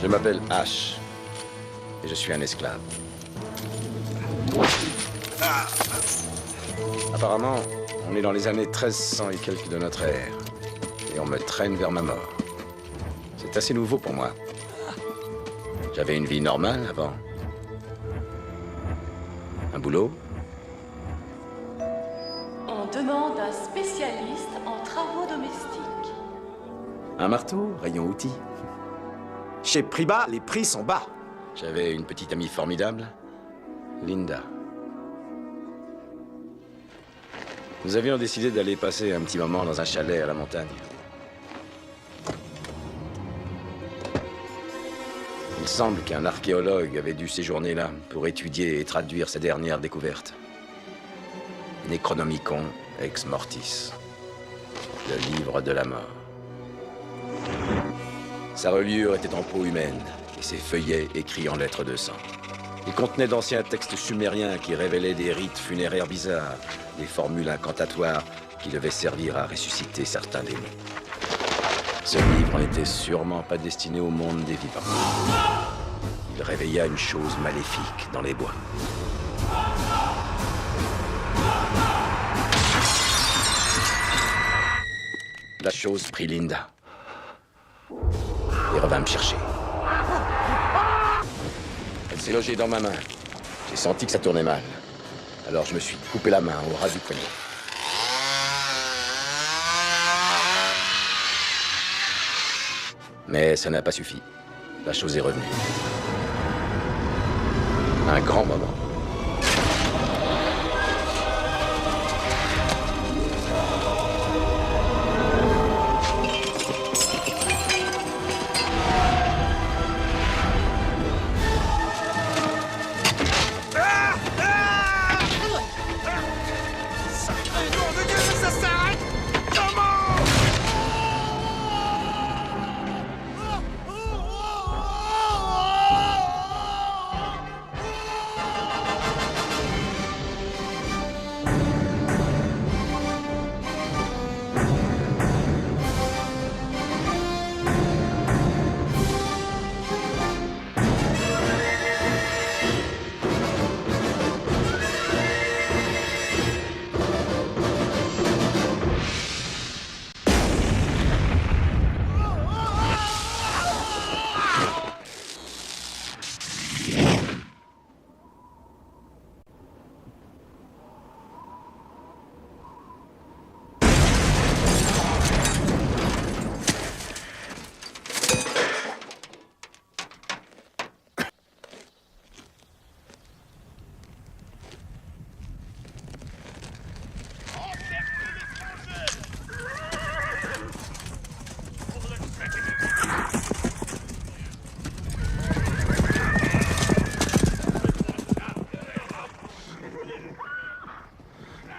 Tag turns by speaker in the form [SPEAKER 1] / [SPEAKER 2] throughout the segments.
[SPEAKER 1] Je m'appelle Ash. Et je suis un esclave. Apparemment, on est dans les années 1300 et quelques de notre ère. Et on me traîne vers ma mort. C'est assez nouveau pour moi. J'avais une vie normale avant. Un boulot.
[SPEAKER 2] On demande un spécialiste en travaux domestiques.
[SPEAKER 1] Un marteau, rayon outils.
[SPEAKER 3] Chez Priba, les prix sont bas.
[SPEAKER 1] J'avais une petite amie formidable, Linda. Nous avions décidé d'aller passer un petit moment dans un chalet à la montagne. Il semble qu'un archéologue avait dû séjourner là pour étudier et traduire ses dernières découvertes. Necronomicon ex mortis, le livre de la mort. Sa reliure était en peau humaine et ses feuillets écrits en lettres de sang. Il contenait d'anciens textes sumériens qui révélaient des rites funéraires bizarres, des formules incantatoires qui devaient servir à ressusciter certains démons. Ce livre n'était sûrement pas destiné au monde des vivants. Il réveilla une chose maléfique dans les bois. La chose prit Linda et revint me chercher. Elle s'est logée dans ma main. J'ai senti que ça tournait mal. Alors je me suis coupé la main au ras du poignet. Mais ça n'a pas suffi. La chose est revenue. Un grand moment.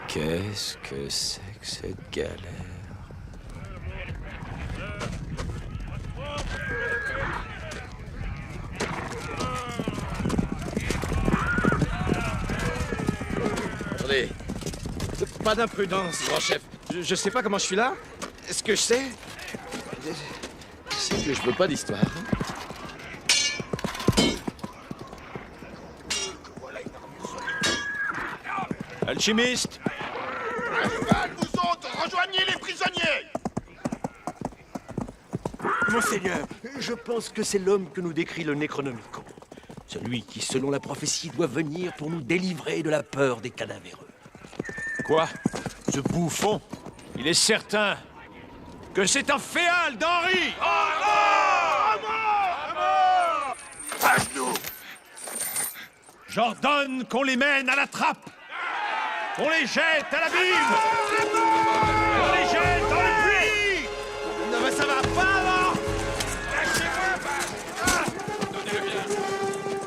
[SPEAKER 1] Qu'est-ce que c'est que cette galère?
[SPEAKER 3] Attendez. Pas d'imprudence, grand chef. Je sais pas comment je suis là. Ce que je sais, c'est que je veux pas d'histoire. Alchimiste!
[SPEAKER 4] Vous autres, rejoignez les prisonniers!
[SPEAKER 5] Monseigneur, je pense que c'est l'homme que nous décrit le Necronomicon. Celui qui, selon la prophétie, doit venir pour nous délivrer de la peur des cadavéreux.
[SPEAKER 6] Quoi? Ce bouffon? Il est certain que c'est un féal d'Henri!
[SPEAKER 4] À genoux!
[SPEAKER 6] J'ordonne qu'on les mène à la trappe! Qu'on les jette à l'abîme! Qu'on les jette dans le puits!
[SPEAKER 3] Non mais ça va pas, là!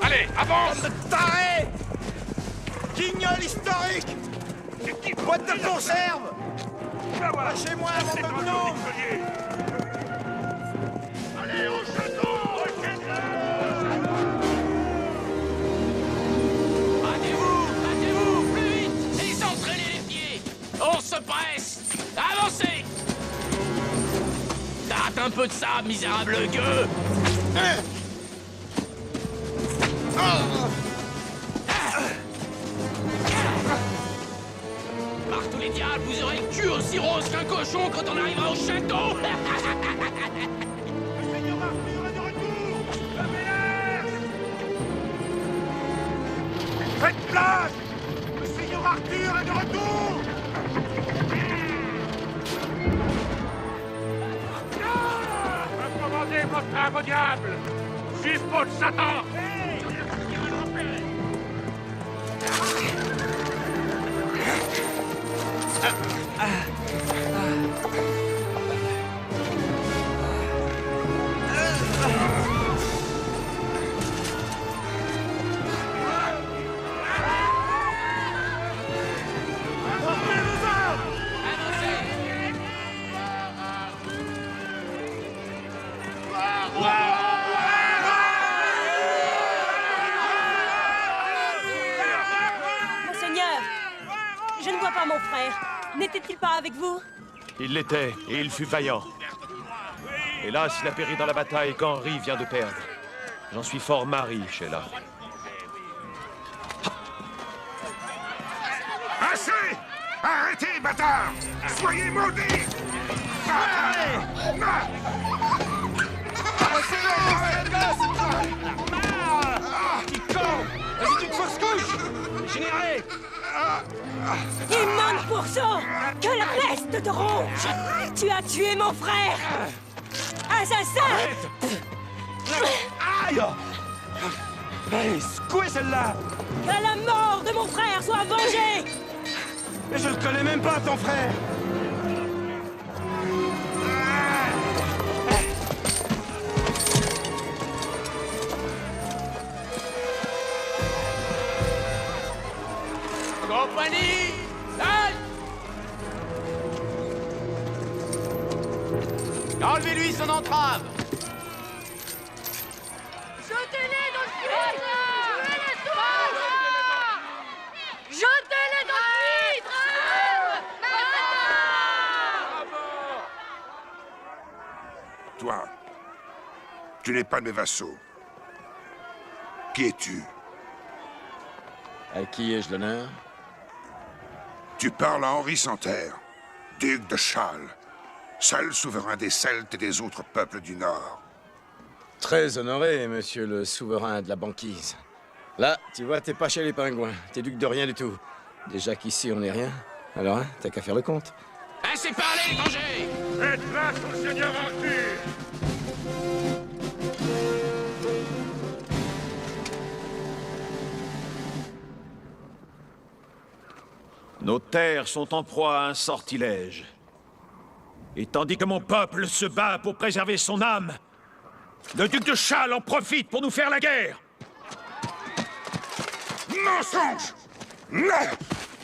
[SPEAKER 4] Allez, avance!
[SPEAKER 3] Bande de tarés! Guignol historique! Boîte de conserve! Lâchez-moi, bande de gnomes!
[SPEAKER 4] Allez, au château!
[SPEAKER 7] Battez-vous, plus vite! Et entraînez les pieds! On se presse! Avancez! Tâte un peu de ça, misérable gueux! un cochon quand on arrivera au château.
[SPEAKER 4] Le Seigneur Arthur est de retour. Faites place. Le Seigneur Arthur est de retour. Recommandez votre âme au diable. Juifs de Satan.
[SPEAKER 8] Monseigneur, je ne vois pas mon frère. N'était-il pas avec vous?
[SPEAKER 5] Il l'était, et il fut vaillant. Hélas, il a péri dans la bataille qu'Henri vient de perdre. J'en suis fort marri, Sheila.
[SPEAKER 4] Assez! Arrêtez, bâtard! Soyez maudits!
[SPEAKER 3] Vas-y, tu te fausses couche! Généré!
[SPEAKER 8] Immonde pourceau! Que la peste te ronge! Tu as tué mon frère! Assassin!
[SPEAKER 3] Aïe! Hey, secouez celle-là!
[SPEAKER 8] Que la mort de mon frère soit vengée!
[SPEAKER 3] Mais je le connais même pas, ton frère!
[SPEAKER 7] Compagnie! Halte! Enlevez-lui son entrave!
[SPEAKER 2] Jetez-les dans le puits! Tuez-les tous! Jetez-les dans le puits!
[SPEAKER 4] Toi, tu n'es pas de mes vassaux. Qui es-tu?
[SPEAKER 1] À qui ai-je l'honneur?
[SPEAKER 4] Tu parles à Henri Santerre, duc de Châles, seul souverain des Celtes et des autres peuples du Nord.
[SPEAKER 1] Très honoré, monsieur le souverain de la banquise. Là, tu vois, t'es pas chez les pingouins. T'es duc de rien du tout. Déjà qu'ici, on n'est rien. Alors, hein, t'as qu'à faire le compte.
[SPEAKER 7] Assez parlé, étranger!
[SPEAKER 4] Faites place au Seigneur Arthur!
[SPEAKER 6] Nos terres sont en proie à un sortilège. Et tandis que mon peuple se bat pour préserver son âme, le duc de Châles en profite pour nous faire la guerre.
[SPEAKER 4] Mensonge! Non!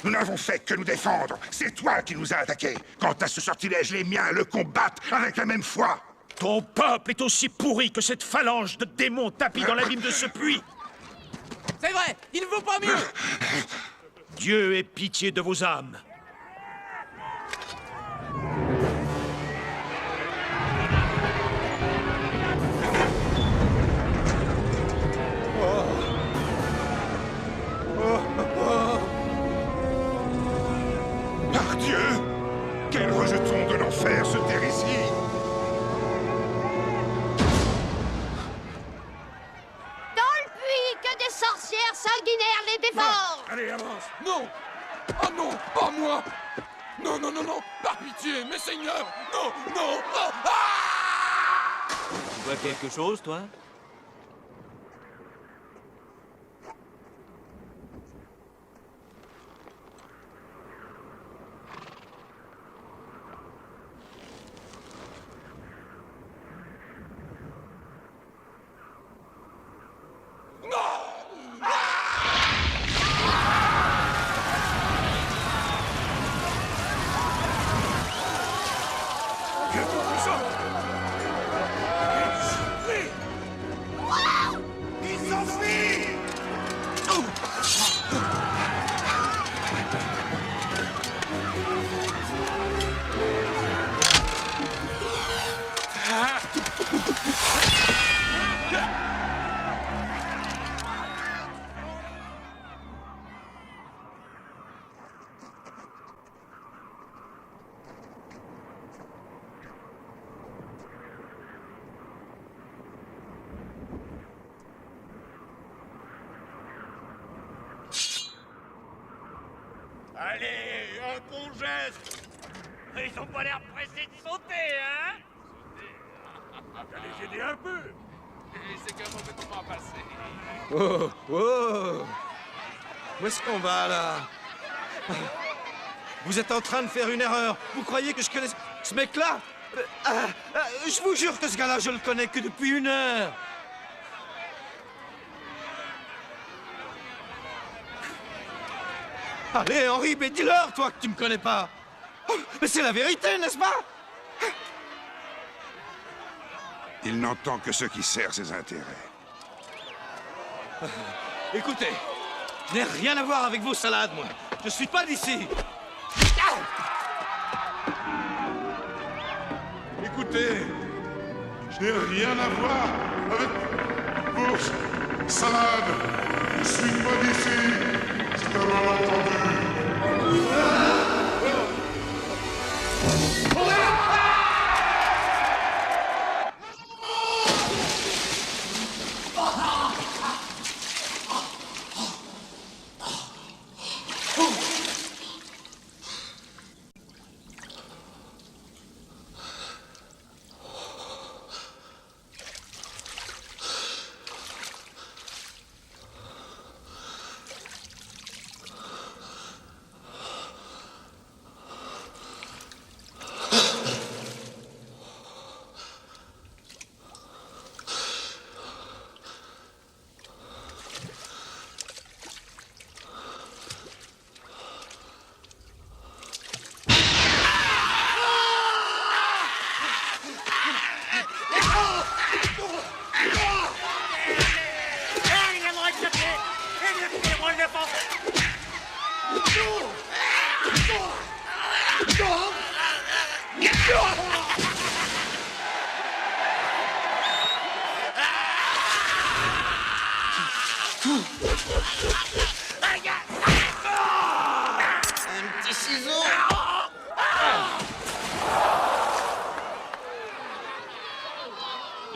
[SPEAKER 4] Nous n'avons fait que nous défendre. C'est toi qui nous as attaqués. Quant à ce sortilège, les miens le combattent avec la même foi.
[SPEAKER 6] Ton peuple est aussi pourri que cette phalange de démons tapis dans l'abîme de ce puits.
[SPEAKER 7] C'est vrai, il ne vaut pas mieux!
[SPEAKER 6] Dieu ait pitié de vos âmes.
[SPEAKER 4] Par Dieu! Quel rejeton de l'enfer se terre ici!
[SPEAKER 2] Dans le puits, que des sorcières sanguinaires les dévorent!
[SPEAKER 4] Allez, avance!
[SPEAKER 7] Non! Oh non, pas moi! Non, non, non, non! Par pitié, mes seigneurs! Non, non! Oh, ah!
[SPEAKER 5] Tu vois quelque chose, toi?
[SPEAKER 3] Allez, un bon geste. Ils ont pas l'air pressés de sauter, hein? Allez, aider un peu.
[SPEAKER 7] Et c'est qu'un mauvais moment passé.
[SPEAKER 5] Oh, oh! Où est-ce qu'on va, là? Vous êtes en train de faire une erreur. Vous croyez que je connais ce mec-là? Je vous jure que ce gars-là, je le connais que depuis 1 heure. Allez, Henri, mais dis-leur, toi, que tu me connais pas. Oh, mais c'est la vérité, n'est-ce pas?
[SPEAKER 4] Il n'entend que ce qui sert ses intérêts.
[SPEAKER 5] Écoutez, je n'ai rien à voir avec vos salades, moi. Je suis pas d'ici.
[SPEAKER 9] Écoutez, je n'ai rien à voir avec vos salades. Je suis pas d'ici. C'est un malentendu.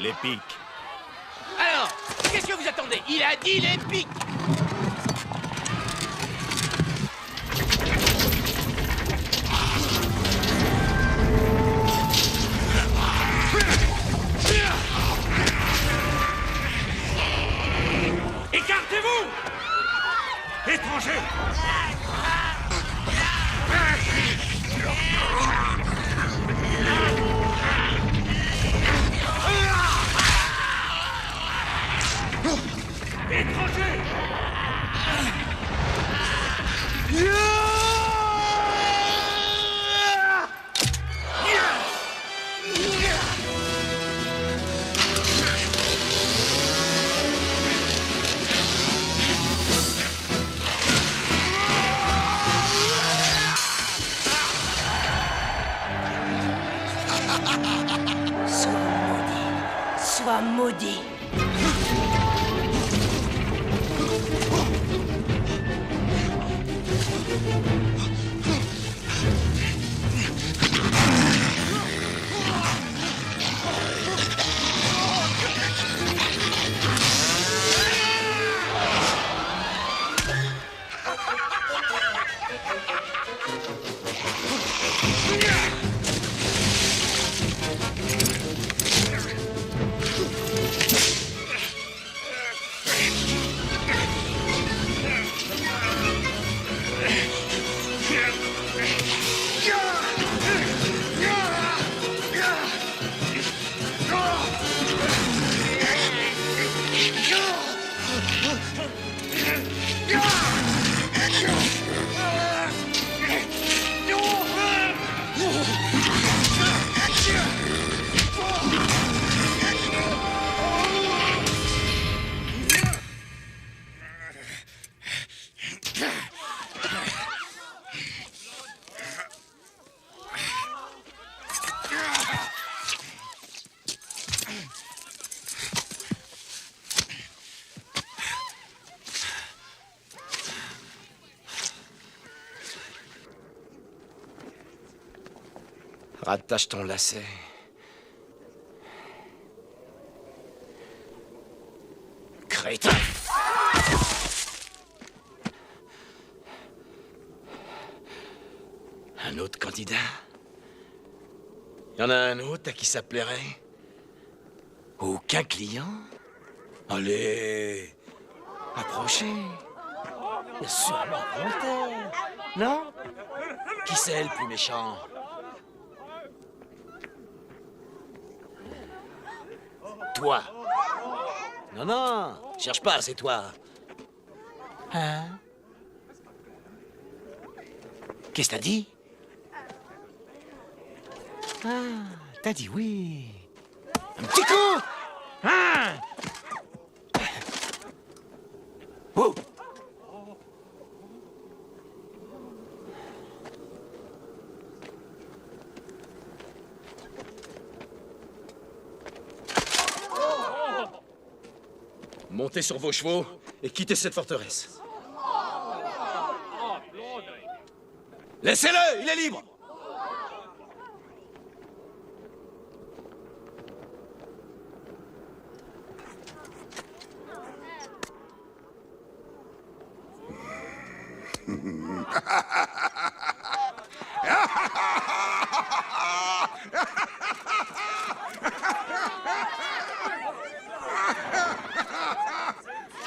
[SPEAKER 6] Les pics.
[SPEAKER 3] Alors, qu'est-ce que vous attendez? Il a dit les pics. Écartez-vous! Étrangers! Étrangers!
[SPEAKER 8] Sois maudit.
[SPEAKER 5] Rattache ton lacet. Crétin! candidat. Y en a un autre à qui ça plairait? Aucun client? Allez, approchez. Il y a sûrement Voltaire, non? Qui c'est le plus méchant? Toi. Non, non, cherche pas, c'est toi. Hein? Qu'est-ce que t'as dit? Ah, t'as dit oui. Un petit coup! Hein? Oh! Montez sur vos chevaux et quittez cette forteresse. Laissez-le, il est libre!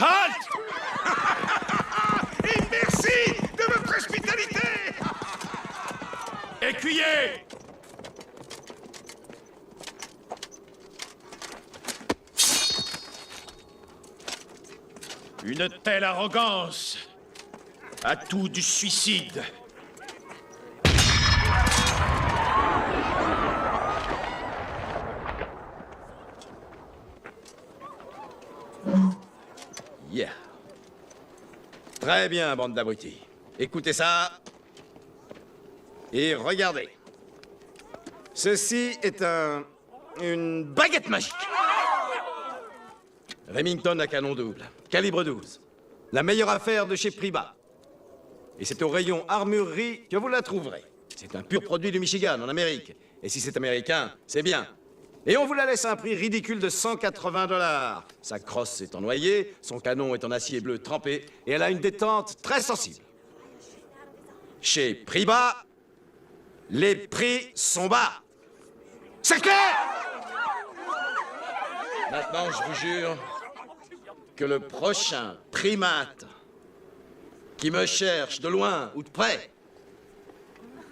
[SPEAKER 6] Halte!
[SPEAKER 4] Et merci de votre hospitalité!
[SPEAKER 6] Écuyer! Une telle arrogance a tout du suicide.
[SPEAKER 1] Yeah. Très bien, bande d'abrutis. Écoutez ça. Et regardez. Ceci est une baguette magique. Remington à canon double, calibre 12. La meilleure affaire de chez Priba. Et c'est au rayon armurerie que vous la trouverez. C'est un pur produit du Michigan, en Amérique. Et si c'est américain, c'est bien. Et on vous la laisse à un prix ridicule de 180 $. Sa crosse est en noyer, son canon est en acier bleu trempé, et elle a une détente très sensible. Chez Priba, les prix sont bas. C'est clair? Maintenant, je vous jure que le prochain primate qui me cherche de loin ou de près,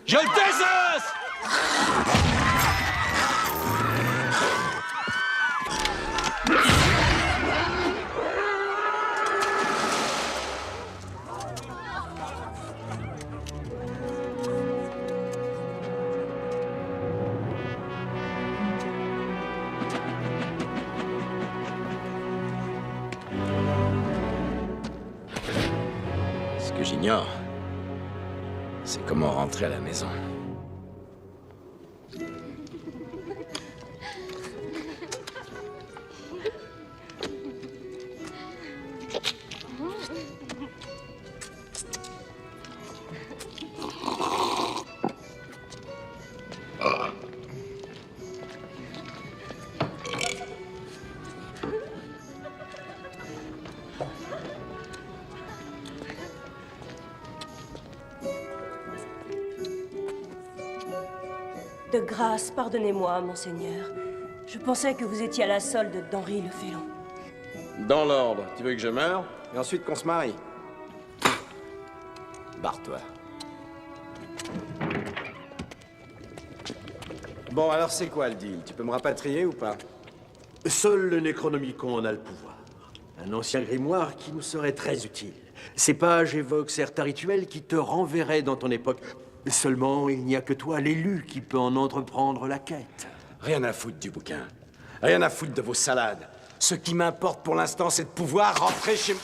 [SPEAKER 1] je le désosse! Ce que j'ignore, c'est comment rentrer à la maison.
[SPEAKER 8] De grâce, pardonnez-moi, monseigneur. Je pensais que vous étiez à la solde d'Henri le Félon.
[SPEAKER 1] Dans l'ordre, tu veux que je meure? Et ensuite qu'on se marie? Barre-toi. Bon, alors c'est quoi le deal? Tu peux me rapatrier ou pas?
[SPEAKER 5] Seul le Necronomicon en a le pouvoir. Un ancien grimoire qui nous serait très utile. Ces pages évoquent certains rituels qui te renverraient dans ton époque. Seulement, il n'y a que toi, l'élu, qui peut en entreprendre la quête.
[SPEAKER 1] Rien à foutre du bouquin. Rien à foutre de vos salades. Ce qui m'importe pour l'instant, c'est de pouvoir rentrer chez...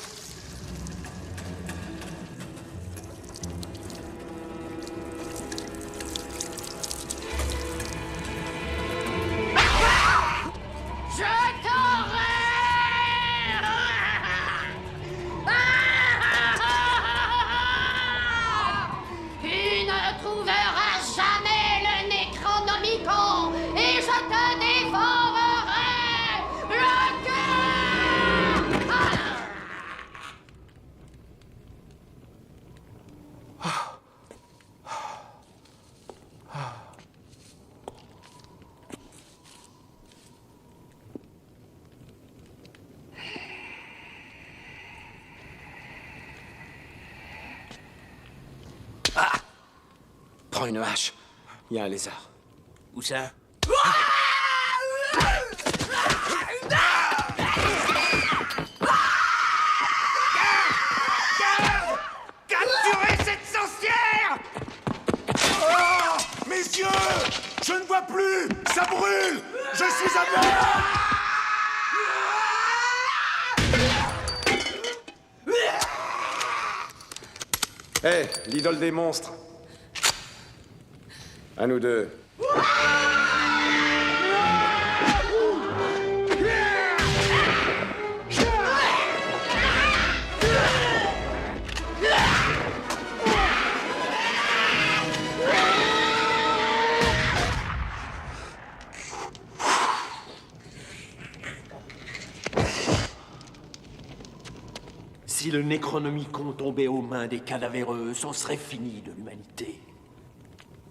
[SPEAKER 1] Prends une hache. Il y a un lézard.
[SPEAKER 5] Où ça?
[SPEAKER 3] Capturez cette sorcière! Oh! Messieurs! Je ne vois plus! Ça brûle! Je suis à bord!
[SPEAKER 1] Hé, l'idole des monstres. À nous deux.
[SPEAKER 5] Si le Necronomicon tombait aux mains des cadavéreux, c'en serait fini de l'humanité.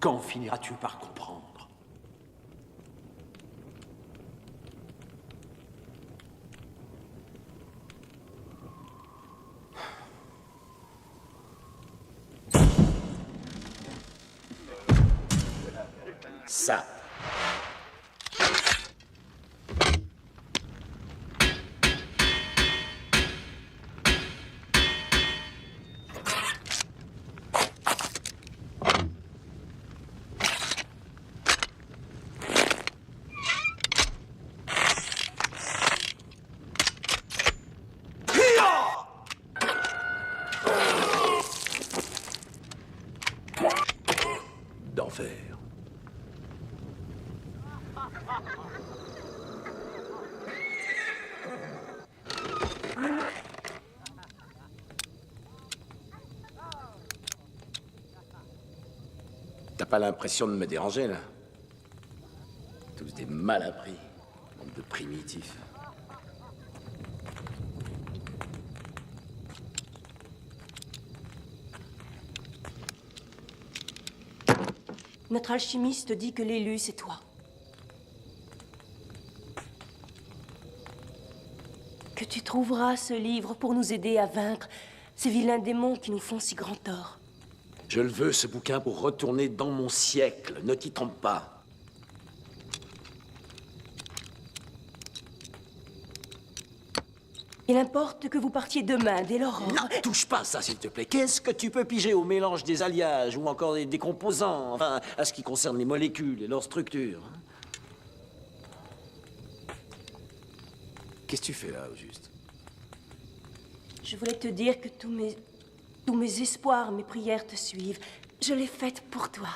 [SPEAKER 5] Quand finiras-tu par comprendre?
[SPEAKER 1] Ça. D'enfer. T'as pas l'impression de me déranger, là? Tous des mal appris, bande de primitifs.
[SPEAKER 8] Notre alchimiste dit que l'élu, c'est toi. Que tu trouveras ce livre pour nous aider à vaincre ces vilains démons qui nous font si grand tort.
[SPEAKER 1] Je le veux, ce bouquin, pour retourner dans mon siècle. Ne t'y trompe pas.
[SPEAKER 8] Il importe que vous partiez demain, dès l'aurore.
[SPEAKER 1] Non, touche pas à ça, s'il te plaît. Qu'est-ce que tu peux piger au mélange des alliages ou encore des composants, enfin, à ce qui concerne les molécules et leur structure? Qu'est-ce que tu fais là, au juste?
[SPEAKER 8] Je voulais te dire que tous mes espoirs, mes prières te suivent. Je l'ai faite pour toi.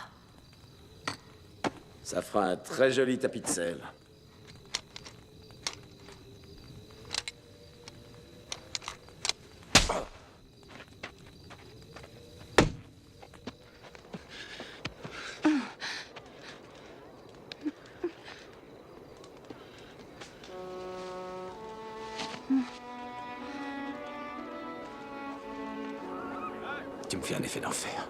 [SPEAKER 1] Ça fera un très joli tapis de sel. Tu me fais un effet d'enfer.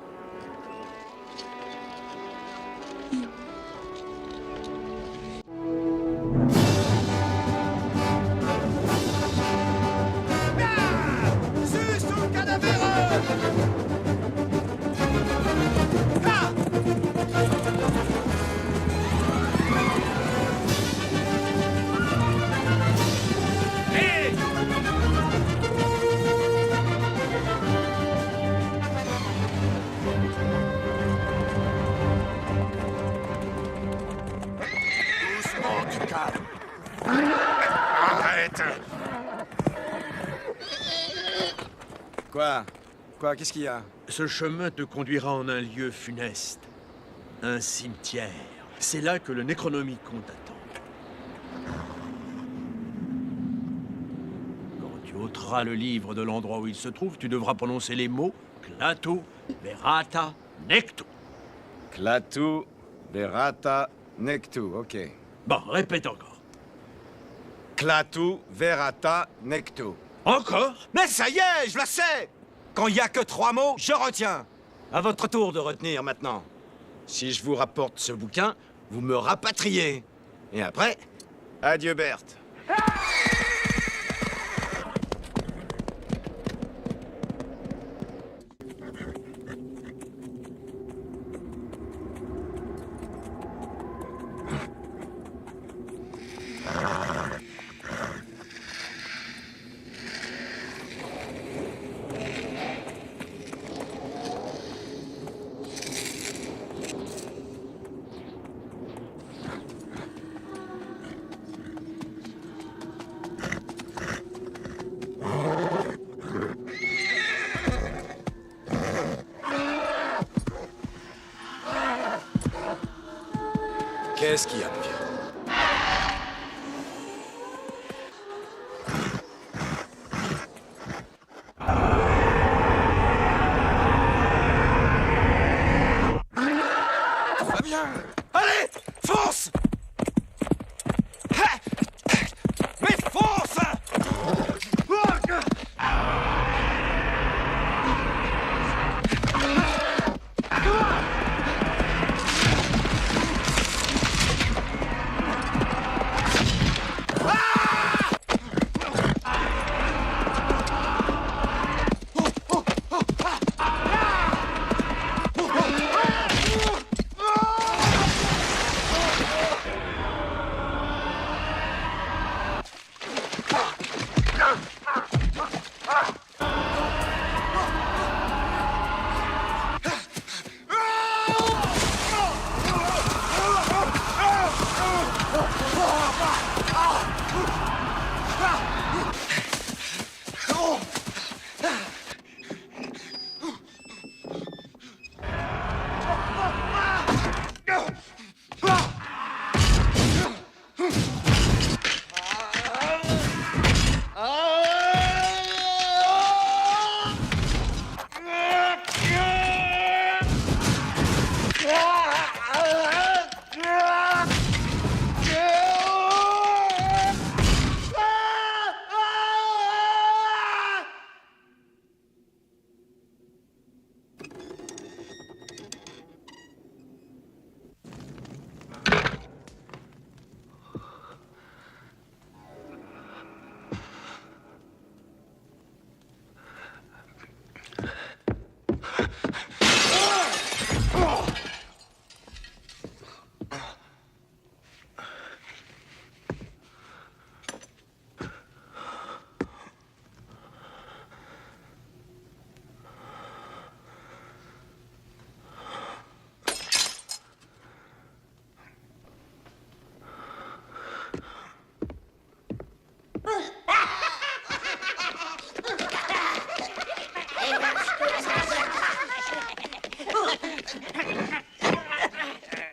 [SPEAKER 3] Sus au cadavéreux! Ah! Hé! Doucement, tu calmes.
[SPEAKER 4] Arrête!
[SPEAKER 3] Quoi? Quoi? Qu'est-ce qu'il y a?
[SPEAKER 5] Ce chemin te conduira en un lieu funeste. Un cimetière. C'est là que le Necronomicon t'attend. Quand tu ôteras le livre de l'endroit où il se trouve, tu devras prononcer les mots Klaatu, Verata, Nectu.
[SPEAKER 3] Klaatu, Verata, Nectu, ok.
[SPEAKER 5] Bon, répète encore.
[SPEAKER 3] Klaatu, Verata, Nectu.
[SPEAKER 5] Encore?
[SPEAKER 3] Mais ça y est, je la sais! Quand il y a que 3 mots, je retiens. À votre tour de retenir maintenant. Si je vous rapporte ce bouquin, vous me rapatriez. Et après, adieu Berthe. Qu'est-ce qu'il y a, vieux?
[SPEAKER 7] Va bien.
[SPEAKER 3] Allez, fonce! Mais fonce!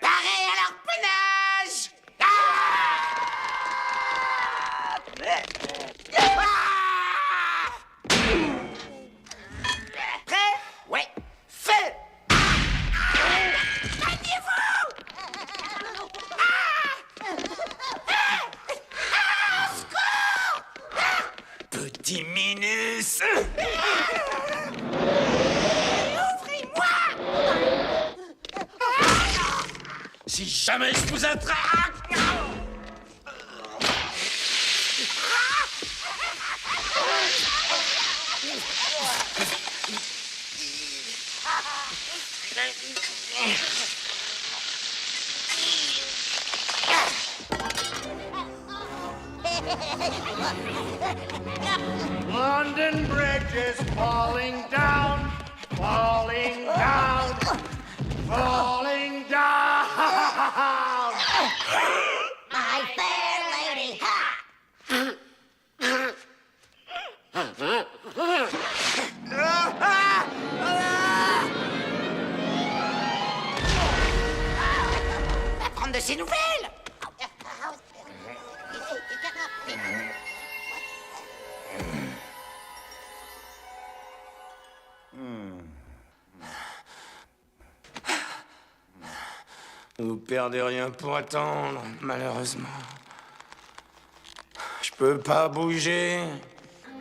[SPEAKER 10] Pareil à leur panache! Prêt? Ouais. Feu! Maniez-vous! Au secours!
[SPEAKER 3] Petit Minus! Si jamais je vous attrape!
[SPEAKER 5] London Bridge is falling down, falling down, falling down.
[SPEAKER 10] My fair lady! Va prendre de ses nouvelles!
[SPEAKER 3] Vous perdez rien pour attendre, malheureusement. Je peux pas bouger.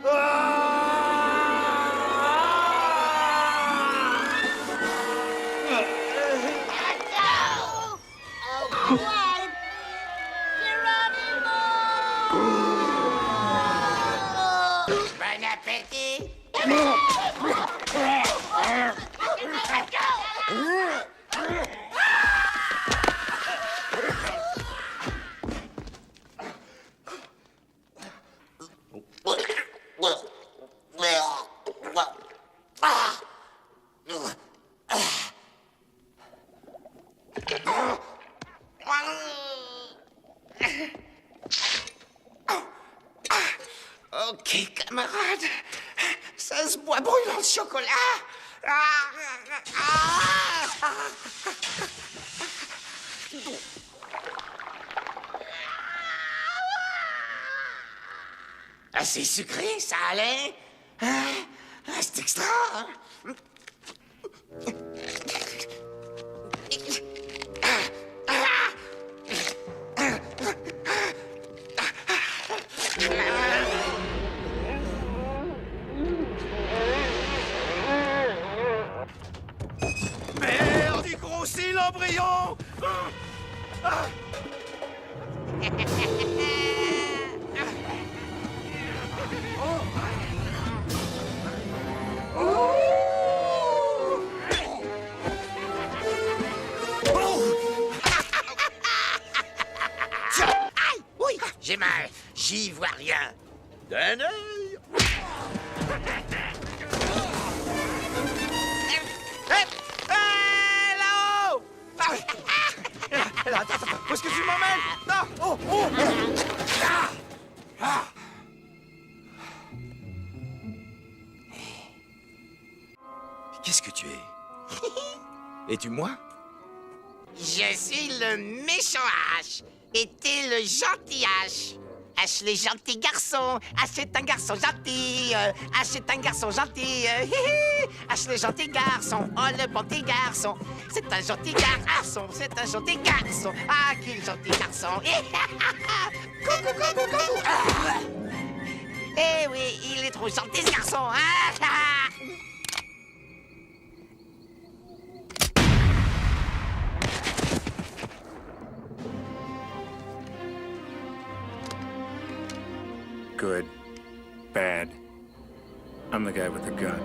[SPEAKER 10] Bon appétit! Ok, camarade. Ça se boit brûlant de chocolat. c'est sucré, ça allait. C'est extra. Hein?
[SPEAKER 3] Merde, il grossit l'embryon.
[SPEAKER 10] Aïe, oui, j'ai mal. J'y vois rien.
[SPEAKER 1] D'un œil.
[SPEAKER 10] Là-haut.
[SPEAKER 3] Attends, où est-ce que tu m'emmènes? Non. Oh. Qu'est-ce que tu es? Es-tu moi?
[SPEAKER 10] Je suis le méchant H et t'es le gentil H. H le gentil garçon, H est un garçon gentil, H est un garçon gentil, H le gentil garçon, oh le bon petit garçon, c'est un gentil garçon, c'est un gentil garçon, ah quel gentil garçon, coucou, coucou, coucou, eh oui, il est trop gentil ce garçon,
[SPEAKER 11] Good. Bad. I'm the guy with the gun.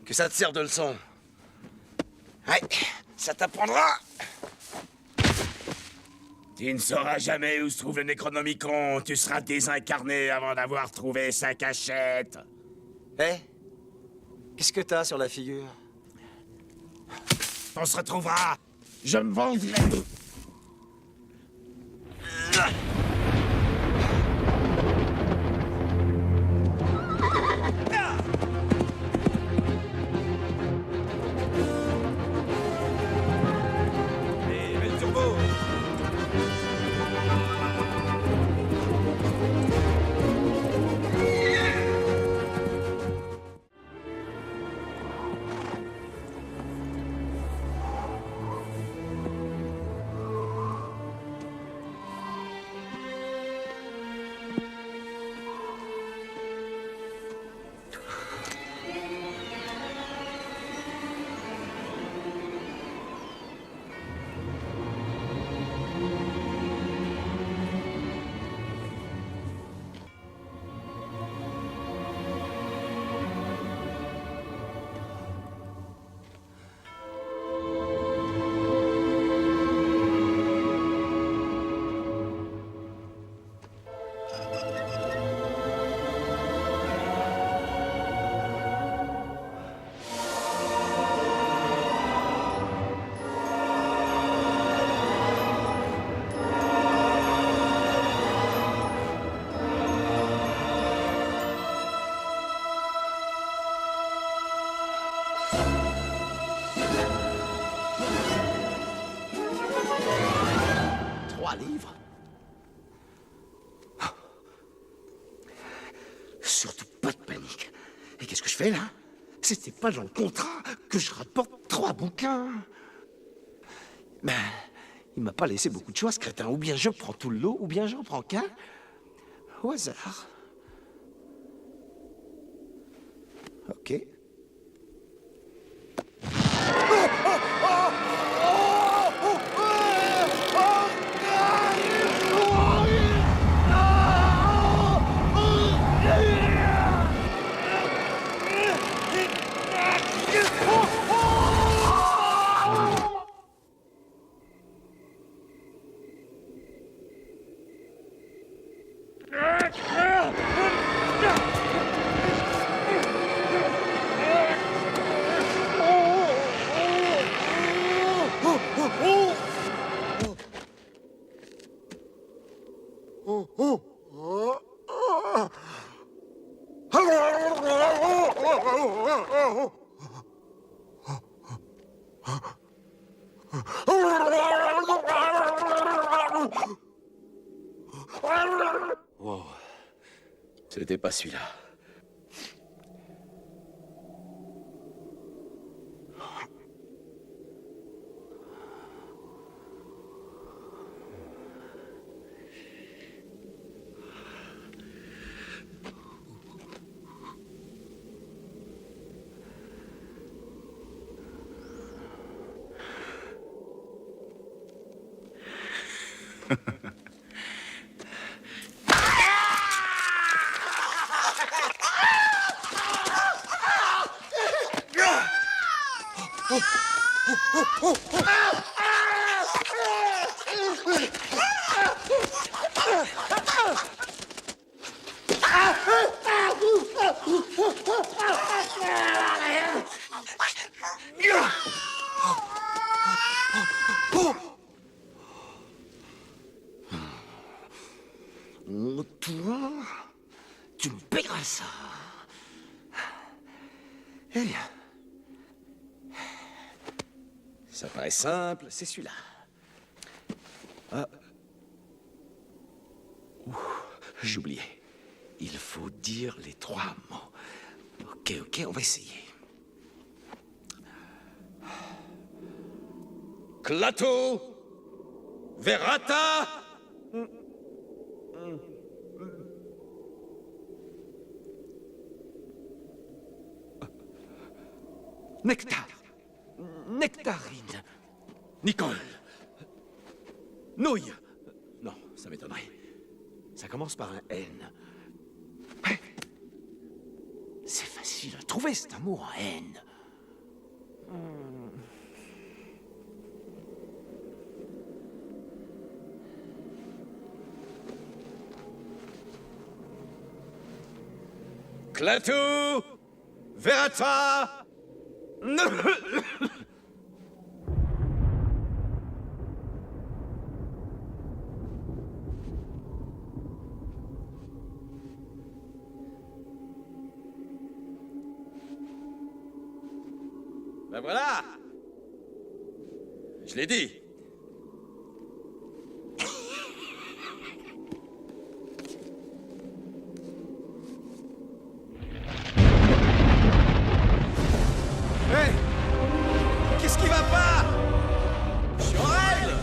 [SPEAKER 3] Que ça te serve de leçon. Ouais, ça t'apprendra.
[SPEAKER 12] Tu ne sauras jamais où se trouve le Necronomicon. Tu seras désincarné avant d'avoir trouvé sa cachette.
[SPEAKER 3] Eh? Qu'est-ce que t'as sur la figure?
[SPEAKER 12] On se retrouvera. Je me vengerai.
[SPEAKER 3] Livres. Surtout pas de panique. Et qu'est-ce que je fais là? C'était pas dans le contrat que je rapporte 3 bouquins. Ben, il m'a pas laissé beaucoup de choix, ce crétin. Ou bien je prends tout le lot, ou bien j'en prends qu'un. Au hasard. Ok.
[SPEAKER 1] Wow. C'était pas celui-là.
[SPEAKER 3] Toi, tu me paieras ça. Eh bien. Ça paraît simple, c'est celui-là. Ah. J'ai oublié. Il faut dire les 3 mots. Ok, on va essayer. Klaatu Verata. Nectar. Nectarine. Nicole. Nouille. Non, ça m'étonnerait. Ça commence par un N. Ouais. C'est facile à trouver, c'est un mot en N. Klaatu Verata. Ben voilà. Je l'ai dit. Qu'est-ce qui va pas? Je suis en règle.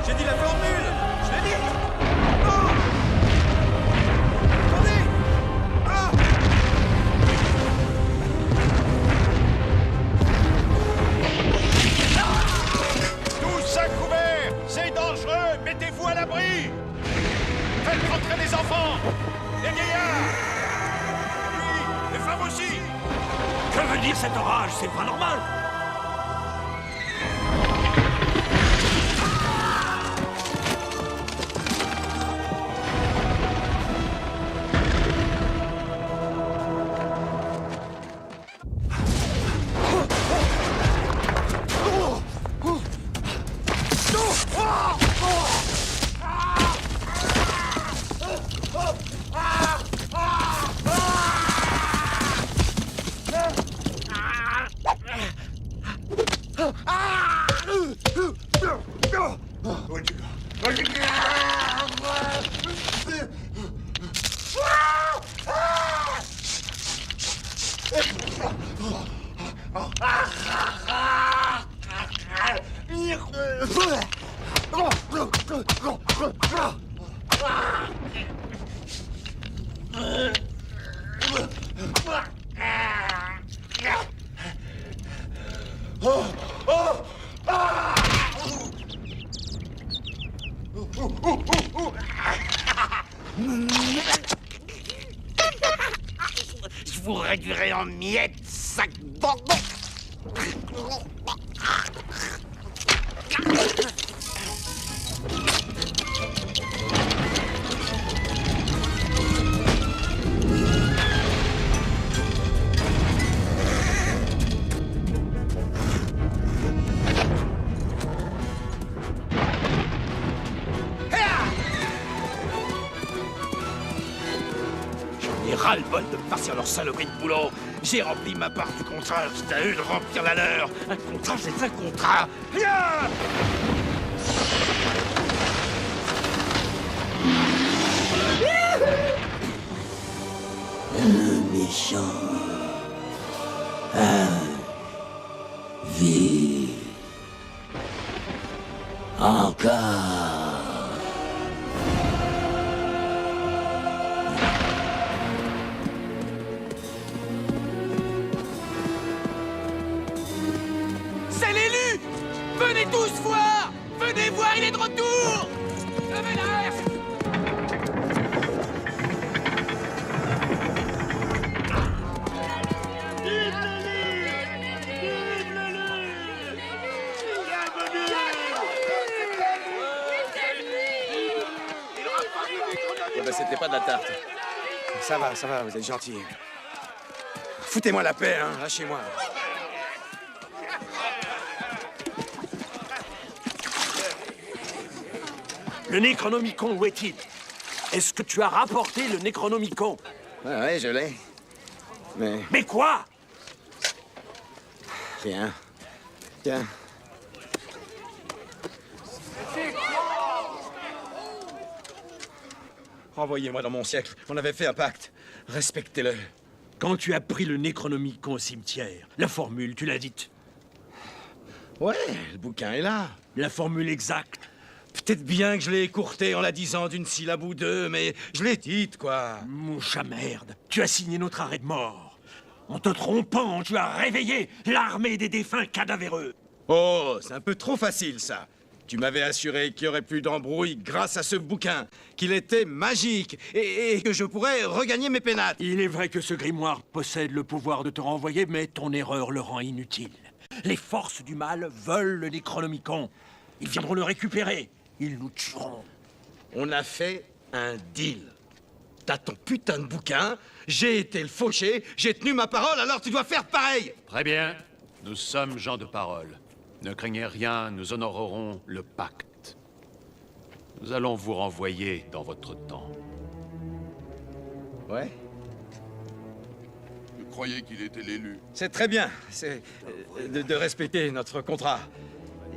[SPEAKER 3] J'ai dit la formule. Je l'ai dit. Non. Attendez. Ah.
[SPEAKER 6] Tous à couvert. C'est dangereux. Mettez-vous à l'abri. Faites rentrer les enfants. Les vieillards. Oui, les femmes aussi.
[SPEAKER 5] Que veut dire cet orage? C'est pas normal.
[SPEAKER 10] vous réduirai en miettes, sac bordon.
[SPEAKER 12] Ras-le-bol de farcir leur saloperie de boulot. J'ai rempli ma part du contrat, c'est à eux de remplir la leur. Un contrat, c'est un contrat. Rien.
[SPEAKER 13] Un méchant a vie encore.
[SPEAKER 10] Venez tous voir! Venez voir, il est de retour! Levez la hache!
[SPEAKER 1] Ben, c'était pas de la tarte.
[SPEAKER 3] Ça va, vous êtes gentil. Foutez-moi la paix, hein, lâchez-moi.
[SPEAKER 5] Le Necronomicon, où est-il? Est-ce que tu as rapporté le Necronomicon?
[SPEAKER 3] Ouais, je l'ai. Mais...
[SPEAKER 5] Mais quoi?
[SPEAKER 3] Rien. Tiens. Renvoyez-moi dans mon siècle. On avait fait un pacte. Respectez-le.
[SPEAKER 5] Quand tu as pris le Necronomicon au cimetière, la formule, tu l'as dite?
[SPEAKER 3] Ouais, le bouquin est là.
[SPEAKER 5] La formule exacte?
[SPEAKER 3] Peut-être bien que je l'ai écourté en la disant d'une syllabe ou deux, mais je l'ai dite, quoi.
[SPEAKER 5] Mouche à merde, tu as signé notre arrêt de mort. En te trompant, tu as réveillé l'armée des défunts cadavéreux.
[SPEAKER 3] Oh, c'est un peu trop facile, ça. Tu m'avais assuré qu'il n'y aurait plus d'embrouille grâce à ce bouquin, qu'il était magique et que je pourrais regagner mes pénates.
[SPEAKER 5] Il est vrai que ce grimoire possède le pouvoir de te renvoyer, mais ton erreur le rend inutile. Les forces du mal veulent le Necronomicon. Ils viendront le récupérer. Ils nous tueront.
[SPEAKER 3] On a fait un deal. T'as ton putain de bouquin, j'ai été le fauché, j'ai tenu ma parole, alors tu dois faire pareil.
[SPEAKER 14] Très bien. Nous sommes gens de parole. Ne craignez rien, nous honorerons le pacte. Nous allons vous renvoyer dans votre temps.
[SPEAKER 3] Ouais?
[SPEAKER 7] Je croyais qu'il était l'élu.
[SPEAKER 3] C'est très bien, c'est de respecter notre contrat.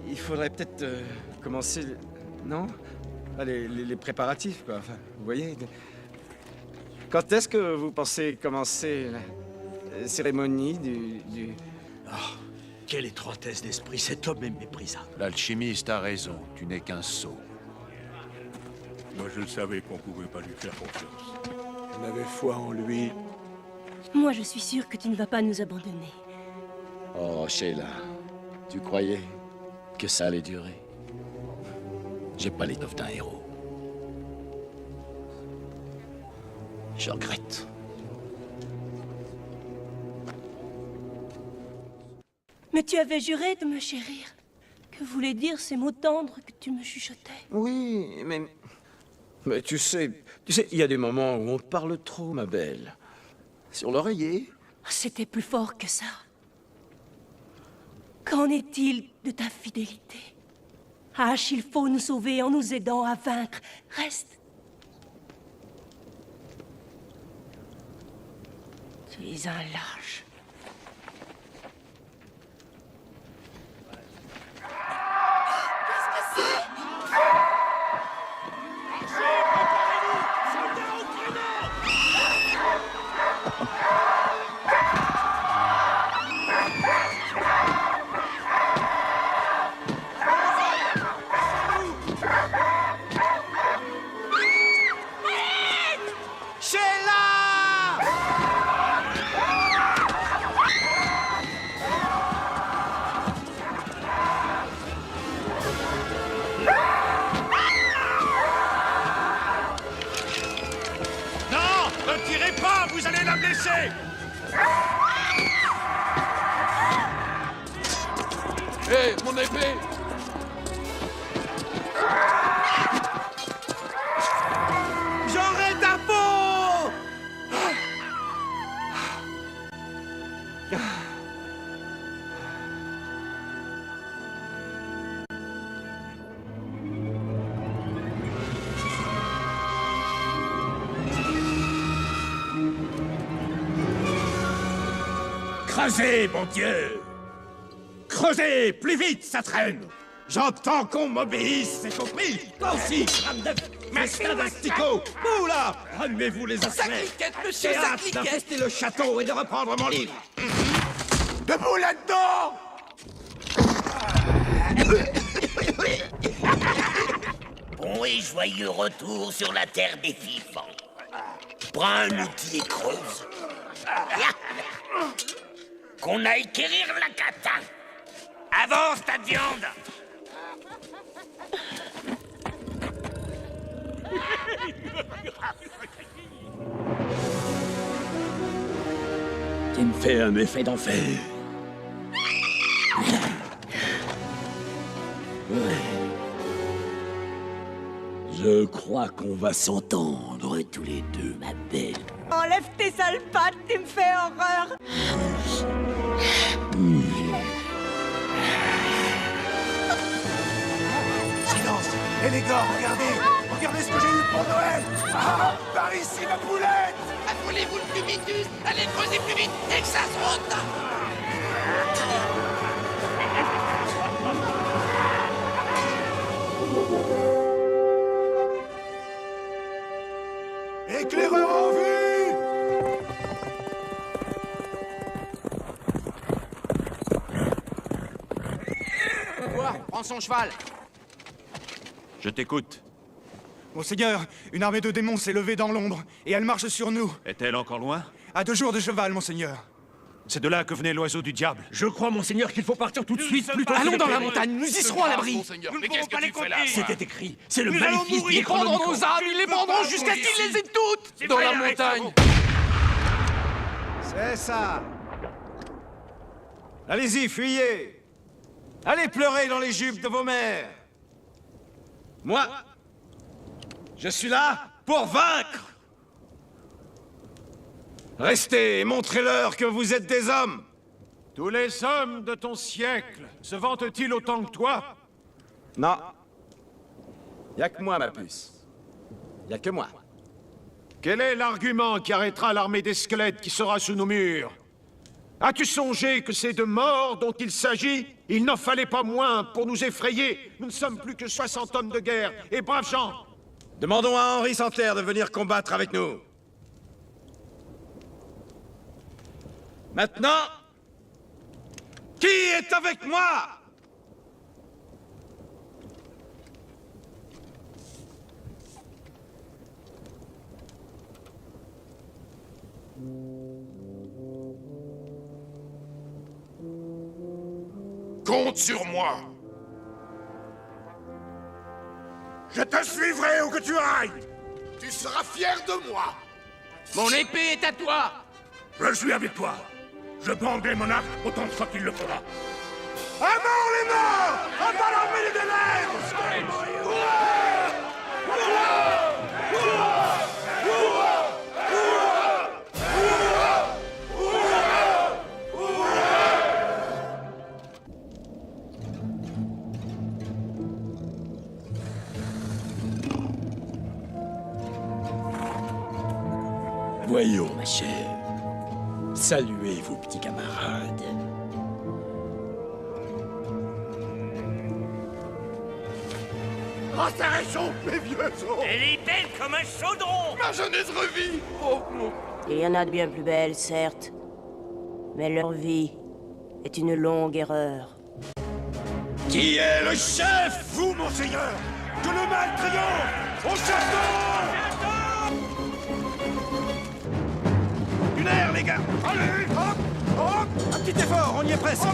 [SPEAKER 3] Il faudrait peut-être commencer... Non? Les préparatifs, quoi. Enfin, vous voyez? Quand est-ce que vous pensez commencer la cérémonie du...
[SPEAKER 5] Oh, quelle étroitesse d'esprit, cet homme est méprisable.
[SPEAKER 14] L'alchimiste a raison, tu n'es qu'un sot.
[SPEAKER 11] Moi, je savais qu'on pouvait pas lui faire confiance.
[SPEAKER 5] On avait foi en lui.
[SPEAKER 8] Moi, je suis sûre que tu ne vas pas nous abandonner.
[SPEAKER 1] Oh, Sheila, tu croyais que ça allait durer? J'ai pas l'étoffe d'un héros. Je regrette.
[SPEAKER 8] Mais tu avais juré de me chérir. Que voulaient dire ces mots tendres que tu me chuchotais?
[SPEAKER 3] Oui, mais tu sais, il y a des moments où on parle trop, ma belle. Sur l'oreiller.
[SPEAKER 8] C'était plus fort que ça. Qu'en est-il de ta fidélité? H, il faut nous sauver en nous aidant à vaincre. Reste. Tu es un lâche.
[SPEAKER 7] Hé, mon épée!
[SPEAKER 3] J'aurai ta peau!
[SPEAKER 12] Creusez, bon Dieu! Creusez! Plus vite, ça traîne! J'entends qu'on m'obéisse, c'est compris? Toi aussi, crâne de festin d'astico! Vous là! Remuez-vous les
[SPEAKER 7] Ça
[SPEAKER 12] aspects!
[SPEAKER 7] cliquette, monsieur,
[SPEAKER 12] J'ai
[SPEAKER 7] ça
[SPEAKER 12] hâte
[SPEAKER 7] cliquette!
[SPEAKER 12] d'infester le château et de reprendre mon livre!
[SPEAKER 7] Debout là-dedans!
[SPEAKER 15] Bon et joyeux retour sur la terre des vivants. Prends un outil et creuse. Qu'on aille quérir la cata. Avance ta viande.
[SPEAKER 12] Tu me fais un effet d'enfer. Je crois qu'on va s'entendre tous les deux, ma belle.
[SPEAKER 8] Enlève tes sales pattes, tu me fais horreur.
[SPEAKER 7] Silence! Et les gars, regardez! Regardez ce que j'ai eu pour Noël! Ah, par ici, ma poulette!
[SPEAKER 10] Affolez-vous le plus vite, allez creuser plus vite et que ça se rote!
[SPEAKER 7] Éclaireur en vue!
[SPEAKER 3] Quoi? Prends son cheval!
[SPEAKER 6] Je t'écoute.
[SPEAKER 16] Monseigneur, une armée de démons s'est levée dans l'ombre, et elle marche sur nous.
[SPEAKER 6] Est-elle encore loin?
[SPEAKER 16] À 2 jours de cheval, monseigneur.
[SPEAKER 6] C'est de là que venait l'oiseau du diable.
[SPEAKER 12] Je crois, monseigneur, qu'il faut partir tout de suite, plutôt que
[SPEAKER 3] Allons
[SPEAKER 12] de
[SPEAKER 3] dans la
[SPEAKER 12] périr.
[SPEAKER 3] montagne, nous y serons à l'abri!
[SPEAKER 7] Mais qu'est-ce que tu fais là?
[SPEAKER 12] C'était écrit. C'est le
[SPEAKER 3] Nous allons
[SPEAKER 12] maléfice
[SPEAKER 3] mourir! Ils prendront nos âmes, ils les prendront jusqu'à ce qu'ils les aient toutes! Dans la montagne! C'est ça! Allez-y, fuyez! Allez pleurer dans les jupes de vos mères! Moi, je suis là pour vaincre! Restez et montrez-leur que vous êtes des hommes!
[SPEAKER 6] Tous les hommes de ton siècle se vantent-ils autant que toi?
[SPEAKER 3] Non. Y'a que moi, ma puce. Y'a que moi.
[SPEAKER 6] Quel est l'argument qui arrêtera l'armée des squelettes qui sera sous nos murs? As-tu songé que c'est de mort dont il s'agit? Il n'en fallait pas moins pour nous effrayer. Nous ne sommes plus que 60 hommes de guerre, et braves gens.
[SPEAKER 3] Demandons à Henri Santerre de venir combattre avec nous. Maintenant, qui est avec moi?
[SPEAKER 4] Compte sur moi. Je te suivrai où que tu ailles.
[SPEAKER 7] Tu seras fier de moi!
[SPEAKER 10] Mon épée est à toi!
[SPEAKER 4] Je suis avec toi. Je prendrai mon arc autant de fois qu'il le fera. À mort les morts! À bas l'armée des ténèbres!
[SPEAKER 12] Voyons, ma chère. Saluez vos petits camarades.
[SPEAKER 7] Oh, ça réchauffe, mes vieux os!
[SPEAKER 15] Elle est belle comme un chaudron.
[SPEAKER 7] Ma jeunesse revit! Oh, mon...
[SPEAKER 8] Il y en a de bien plus belles, certes. Mais leur vie est une longue erreur.
[SPEAKER 12] Qui est le chef?
[SPEAKER 4] Vous, monseigneur! Que le mal triomphe! Au château!
[SPEAKER 3] Une aire, les gars!
[SPEAKER 4] Allez, hop! Hop!
[SPEAKER 3] Un petit effort, on y est presque!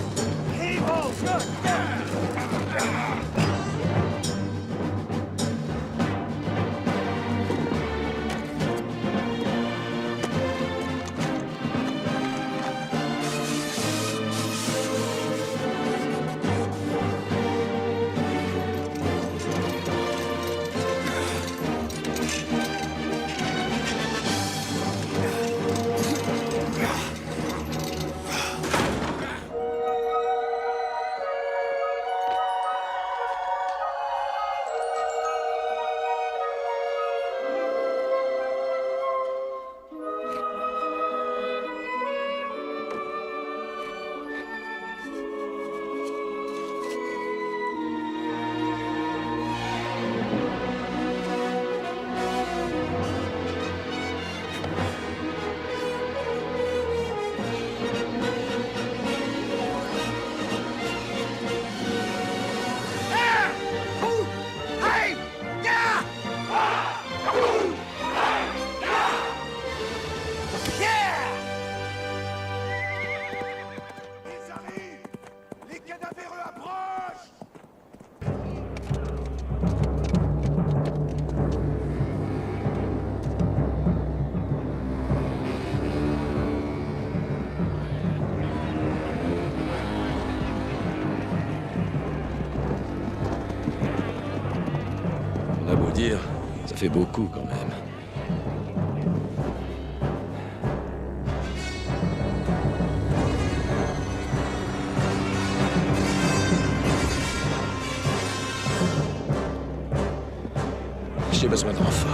[SPEAKER 1] dire, ça fait beaucoup quand même. J'ai besoin de renfort.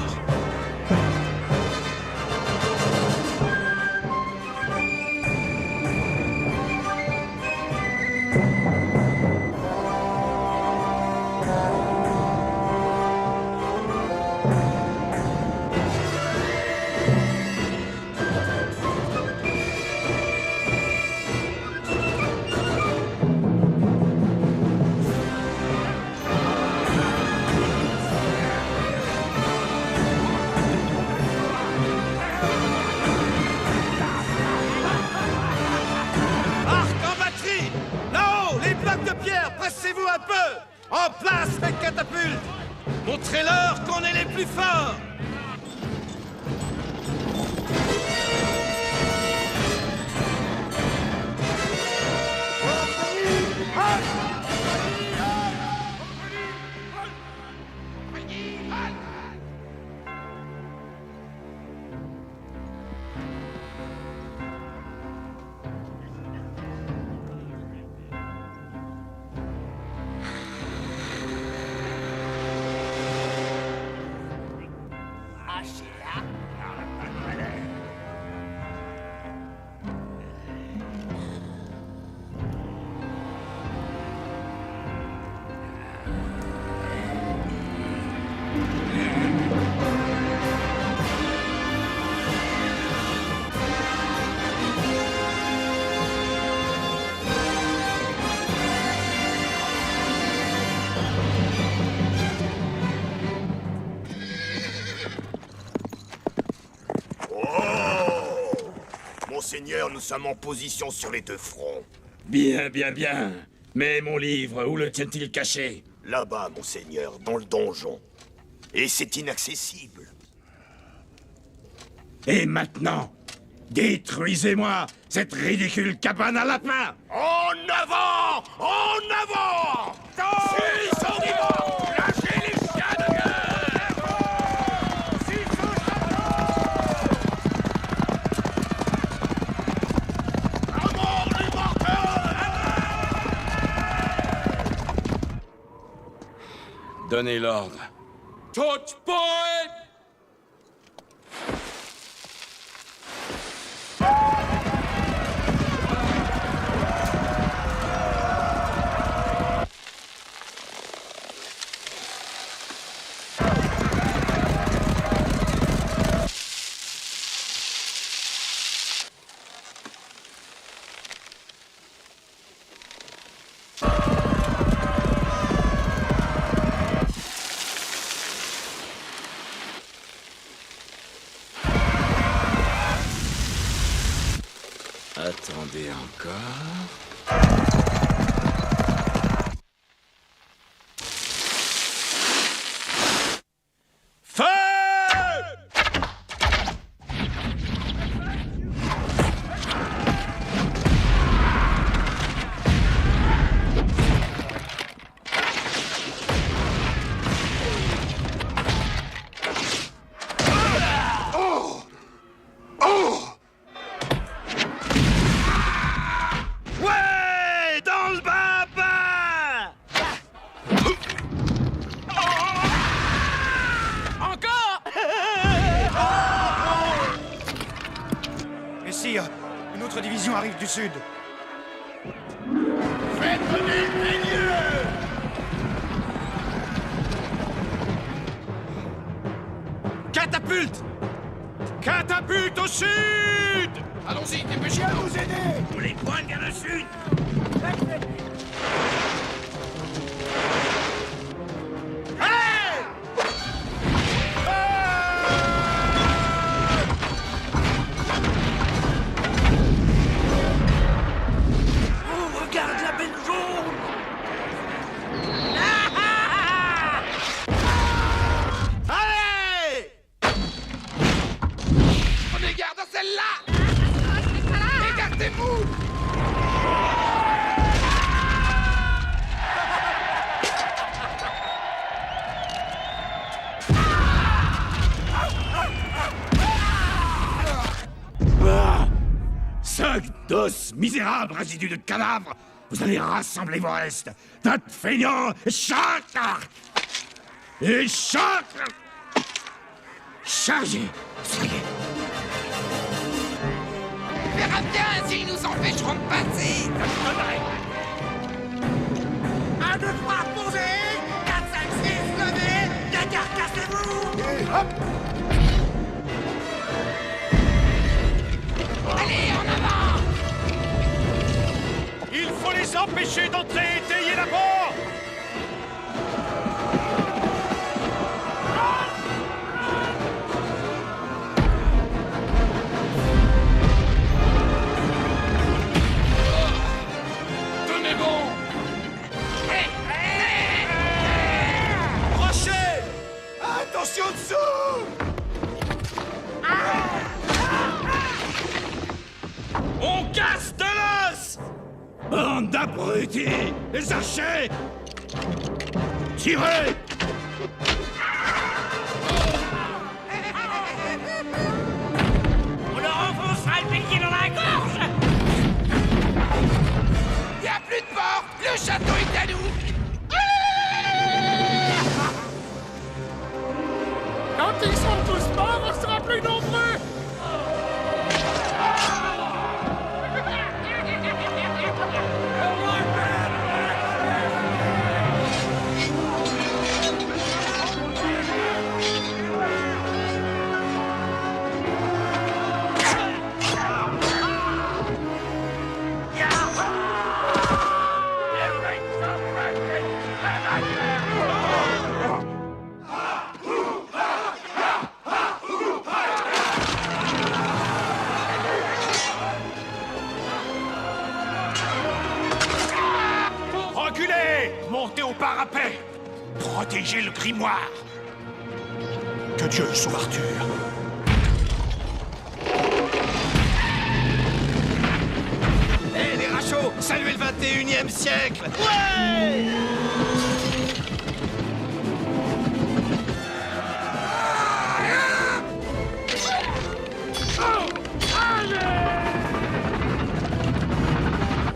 [SPEAKER 3] Pressez-vous un peu! En place, les catapultes! Montrez-leur qu'on est les plus forts!
[SPEAKER 15] Monseigneur, nous sommes en position sur les deux fronts.
[SPEAKER 12] Bien, bien, bien. Mais mon livre, où le tient-il caché?
[SPEAKER 15] Là-bas, monseigneur, dans le donjon. Et c'est inaccessible.
[SPEAKER 12] Et maintenant, détruisez-moi cette ridicule cabane à lapins!
[SPEAKER 15] En avant! En avant! Suis son niveau! Lâchez les chiens de guerre! À mort les mortels!
[SPEAKER 1] Donnez l'ordre.
[SPEAKER 7] Touch point!
[SPEAKER 1] Attendez encore.
[SPEAKER 12] Feu!
[SPEAKER 4] Oh! Oh!
[SPEAKER 3] Ouais! Dans le baba!
[SPEAKER 10] Encore!
[SPEAKER 16] Messire, une autre division arrive du sud.
[SPEAKER 15] Faites venir le milieu!
[SPEAKER 3] Catapulte! Catapulte au sud!
[SPEAKER 7] Allons-y, dépêchez-vous!
[SPEAKER 15] Vous aider! On les pointe vers le sud!
[SPEAKER 3] Allez!
[SPEAKER 15] Oh, regarde la belle jaune!
[SPEAKER 3] Allez!
[SPEAKER 7] Prenez garde à celle-là! Écartez-vous!
[SPEAKER 12] Sac d'os, misérable résidu de cadavres! Vous allez rassembler vos restes! Tas de feignants! Chacre! Et chacre! Chargez! Ça y est!
[SPEAKER 10] On verra bien s'ils nous empêcheront de passer. 1, 2, 3, posez. 4, 5, 6, levez. Gagard, cassez-vous. Et hop. Allez, en avant.
[SPEAKER 6] Il faut les empêcher d'entrer et étayer la porte.
[SPEAKER 7] Tenez bon.
[SPEAKER 12] Crochet! Attention dessous! On casse de l'os! Bande d'abrutis! Les archers! Tirez!
[SPEAKER 10] On leur enfoncera le bélier dans la gorge. Y a plus de porte. Le château est à nous.
[SPEAKER 7] Quand ils seront tous morts, on sera plus nombreux.
[SPEAKER 6] Reculez! Montez au parapet! Protégez le grimoire! Que Dieu sauve Arthur!
[SPEAKER 3] Hé, les rachos! Saluez le 21e siècle! Ouais!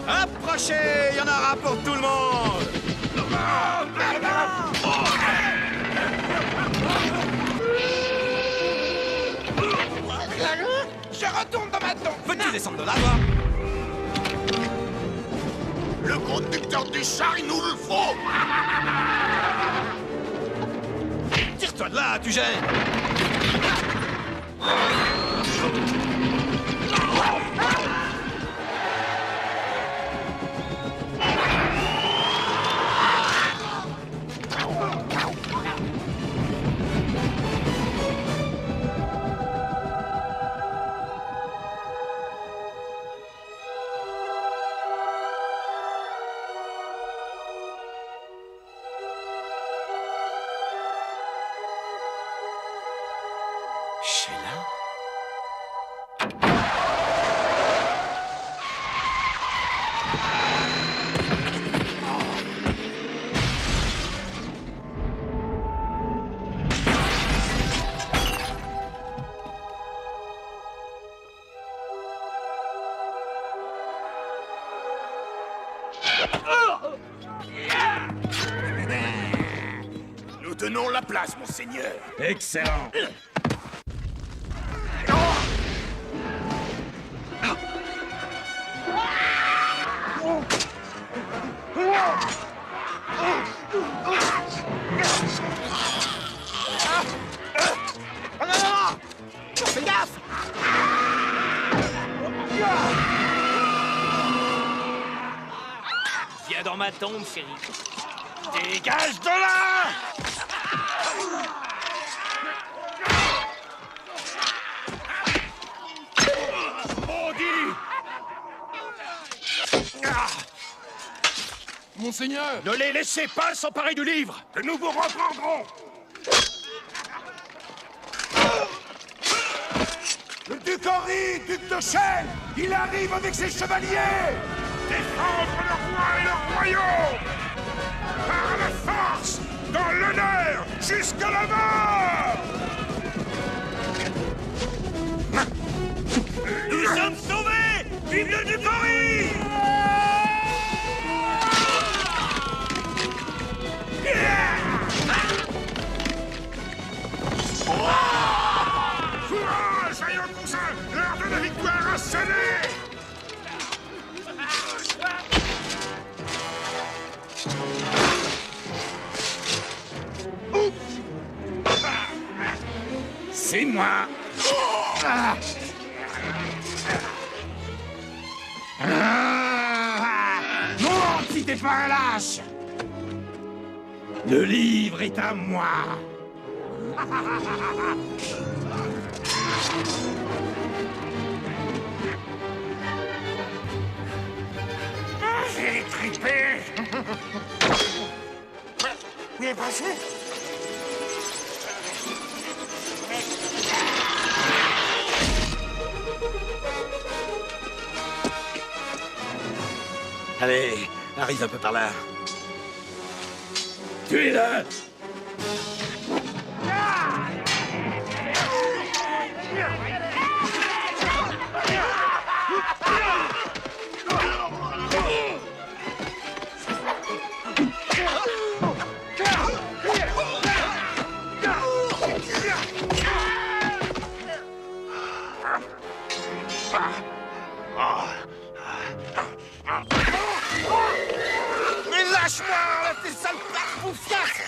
[SPEAKER 3] Approchez! Il y en aura pour tout le monde!
[SPEAKER 10] Je retourne dans ma tombe.
[SPEAKER 3] Peux-tu descendre de là, toi?
[SPEAKER 15] Le conducteur du char, il nous le faut.
[SPEAKER 3] Tire-toi de là, tu gênes! Sheila?
[SPEAKER 15] Nous tenons la place, monseigneur.
[SPEAKER 12] Excellent!
[SPEAKER 3] Oh non, non, non! Fais gaffe!
[SPEAKER 10] Viens dans ma tombe, chérie.
[SPEAKER 12] Dégage de là!
[SPEAKER 6] Maudit!
[SPEAKER 7] Monseigneur.
[SPEAKER 6] Ne les laissez pas s'emparer du livre!
[SPEAKER 15] Que nous vous reprendrons.
[SPEAKER 12] Le duc Henri, duc de Chelles, il arrive avec ses chevaliers!
[SPEAKER 15] Défendre le roi et le royaume. Par la force, dans l'honneur, jusqu'à la mort.
[SPEAKER 10] Nous sommes sauvés!
[SPEAKER 15] Hymne du Paris!
[SPEAKER 4] Courage, vaillants cousins! L'heure de la victoire a sonné!
[SPEAKER 12] C'est moi. Monte si t'es pas un lâche. Le livre est à moi.
[SPEAKER 15] J'ai trippé.
[SPEAKER 12] Il est passé.
[SPEAKER 3] Allez, arrive un peu par là.
[SPEAKER 12] Tuez-le.
[SPEAKER 15] Mais lâche-moi, t'es sale pâte bouffiasse!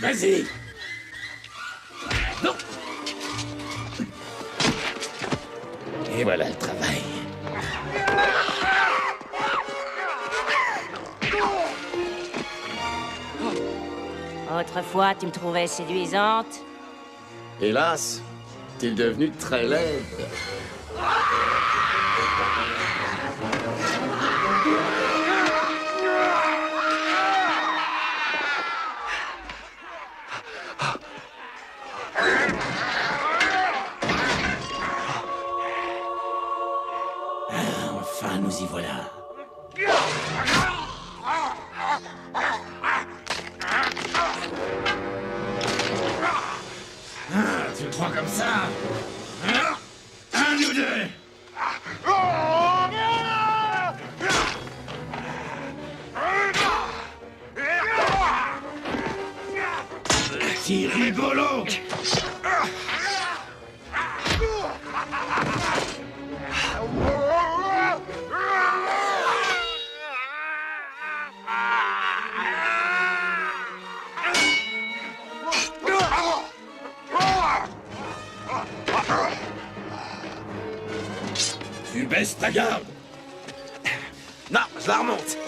[SPEAKER 12] Vas-y. Non. Et voilà le travail.
[SPEAKER 8] Autrefois, tu me trouvais séduisante.
[SPEAKER 17] Hélas, t'es devenu très laide.
[SPEAKER 12] Enfin, nous y voilà. Tu le crois comme ça? Hein? Un ou deux? C'est rigolo! Tu baisses ta garde.
[SPEAKER 3] Non, je la remonte.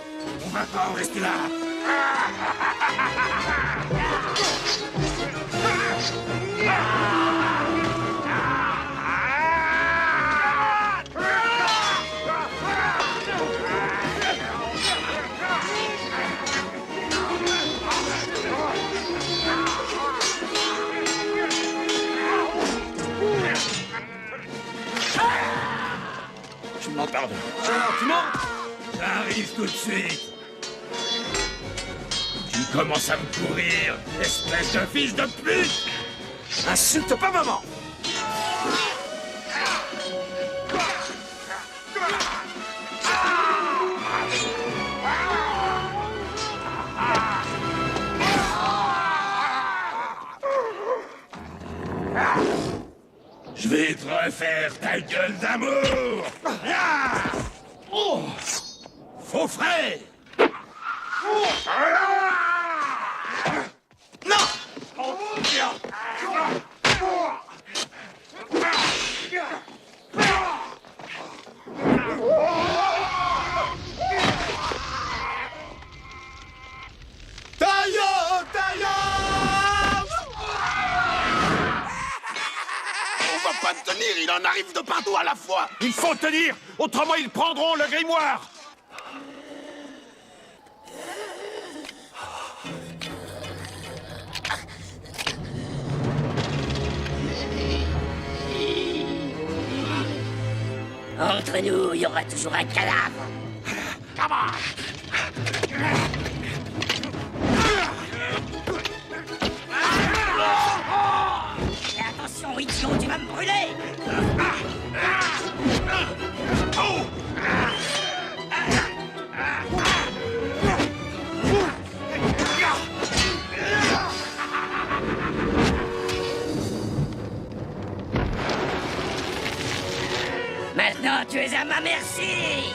[SPEAKER 12] On va pas en rester là.
[SPEAKER 3] Je m'en pardonne.
[SPEAKER 12] Tu montes? J'arrive tout de suite. Tu commences à me courir, espèce de fils de pute!
[SPEAKER 3] Insulte pas maman.
[SPEAKER 12] Je vais te refaire ta gueule d'amour! Ah! Oh! Faux frais!
[SPEAKER 15] On va pas tenir, il en arrive de partout à la fois!
[SPEAKER 6] Il faut tenir, autrement ils prendront le grimoire.
[SPEAKER 10] Entre nous, il y aura toujours un cadavre. Et attention, idiot, tu vas me brûler.
[SPEAKER 15] Oh!
[SPEAKER 10] aussi!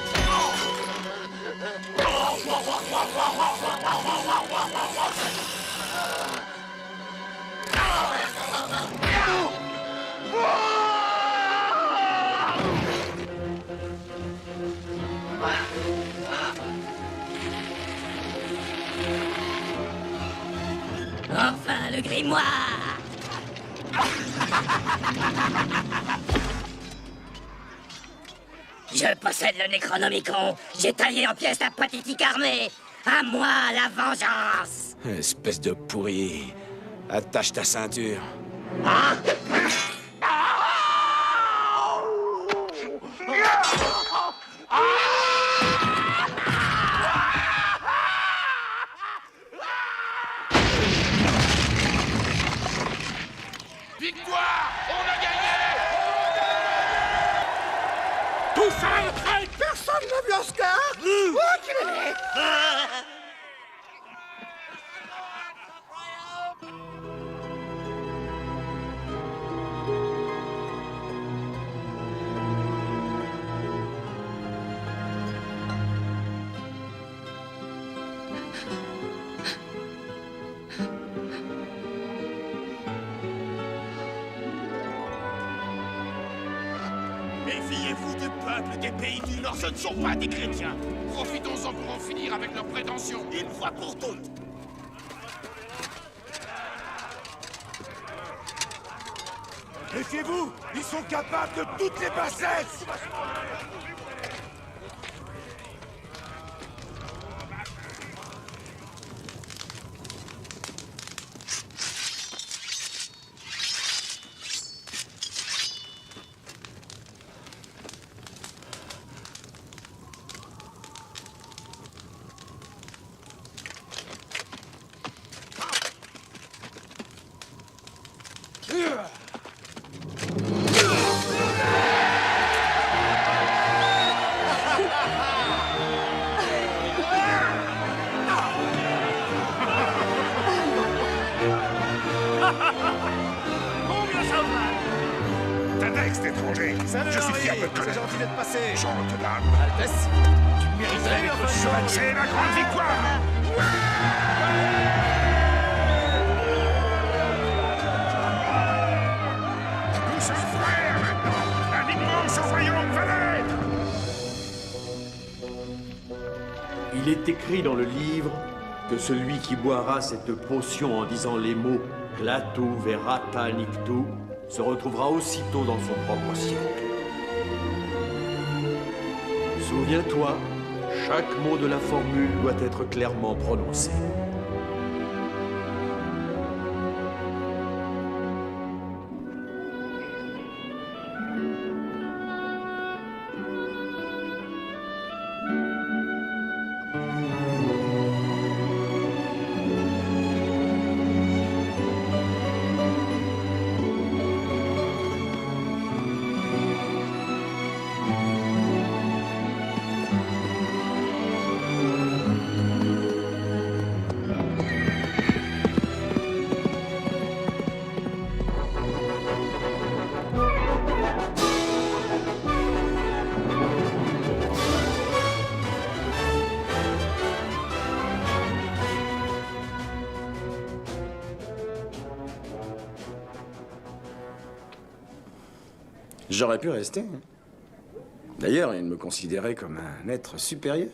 [SPEAKER 18] Enfin, le grimoire! Je possède le Necronomicon. J'ai taillé en pièces la pathétique armée. À moi, la vengeance!
[SPEAKER 3] Espèce de pourri. Attache ta ceinture.
[SPEAKER 7] Victoire! On a gagné!
[SPEAKER 15] Tout ça est prêt! Personne n'a vu Oscar! Oh, qu'il est!
[SPEAKER 7] Méfiez-vous du peuple des pays du Nord, ce ne sont pas des chrétiens. Profitons-en pour en finir avec leurs prétentions, une fois pour toutes.
[SPEAKER 15] Méfiez-vous! Ils sont capables de toutes les bassesses! Combien ça va?
[SPEAKER 4] T'as texte étranger.
[SPEAKER 15] Salut,
[SPEAKER 4] Je suis fier
[SPEAKER 15] Henri.
[SPEAKER 4] de te connaître.
[SPEAKER 15] C'est gentil d'être passé.
[SPEAKER 4] Chante d'âme.
[SPEAKER 15] Altesse, tu mériterais d'être chevalier.
[SPEAKER 4] C'est la grande victoire. Nous sommes frères maintenant. Un immense royaume va naître.
[SPEAKER 5] Il est écrit dans le livre que celui qui boira cette potion en disant les mots Klaatu Verata Niktu se retrouvera aussitôt dans son propre siècle. Souviens-toi, chaque mot de la formule doit être clairement prononcé.
[SPEAKER 3] J'aurais pu rester. D'ailleurs, il me considérait comme un être supérieur.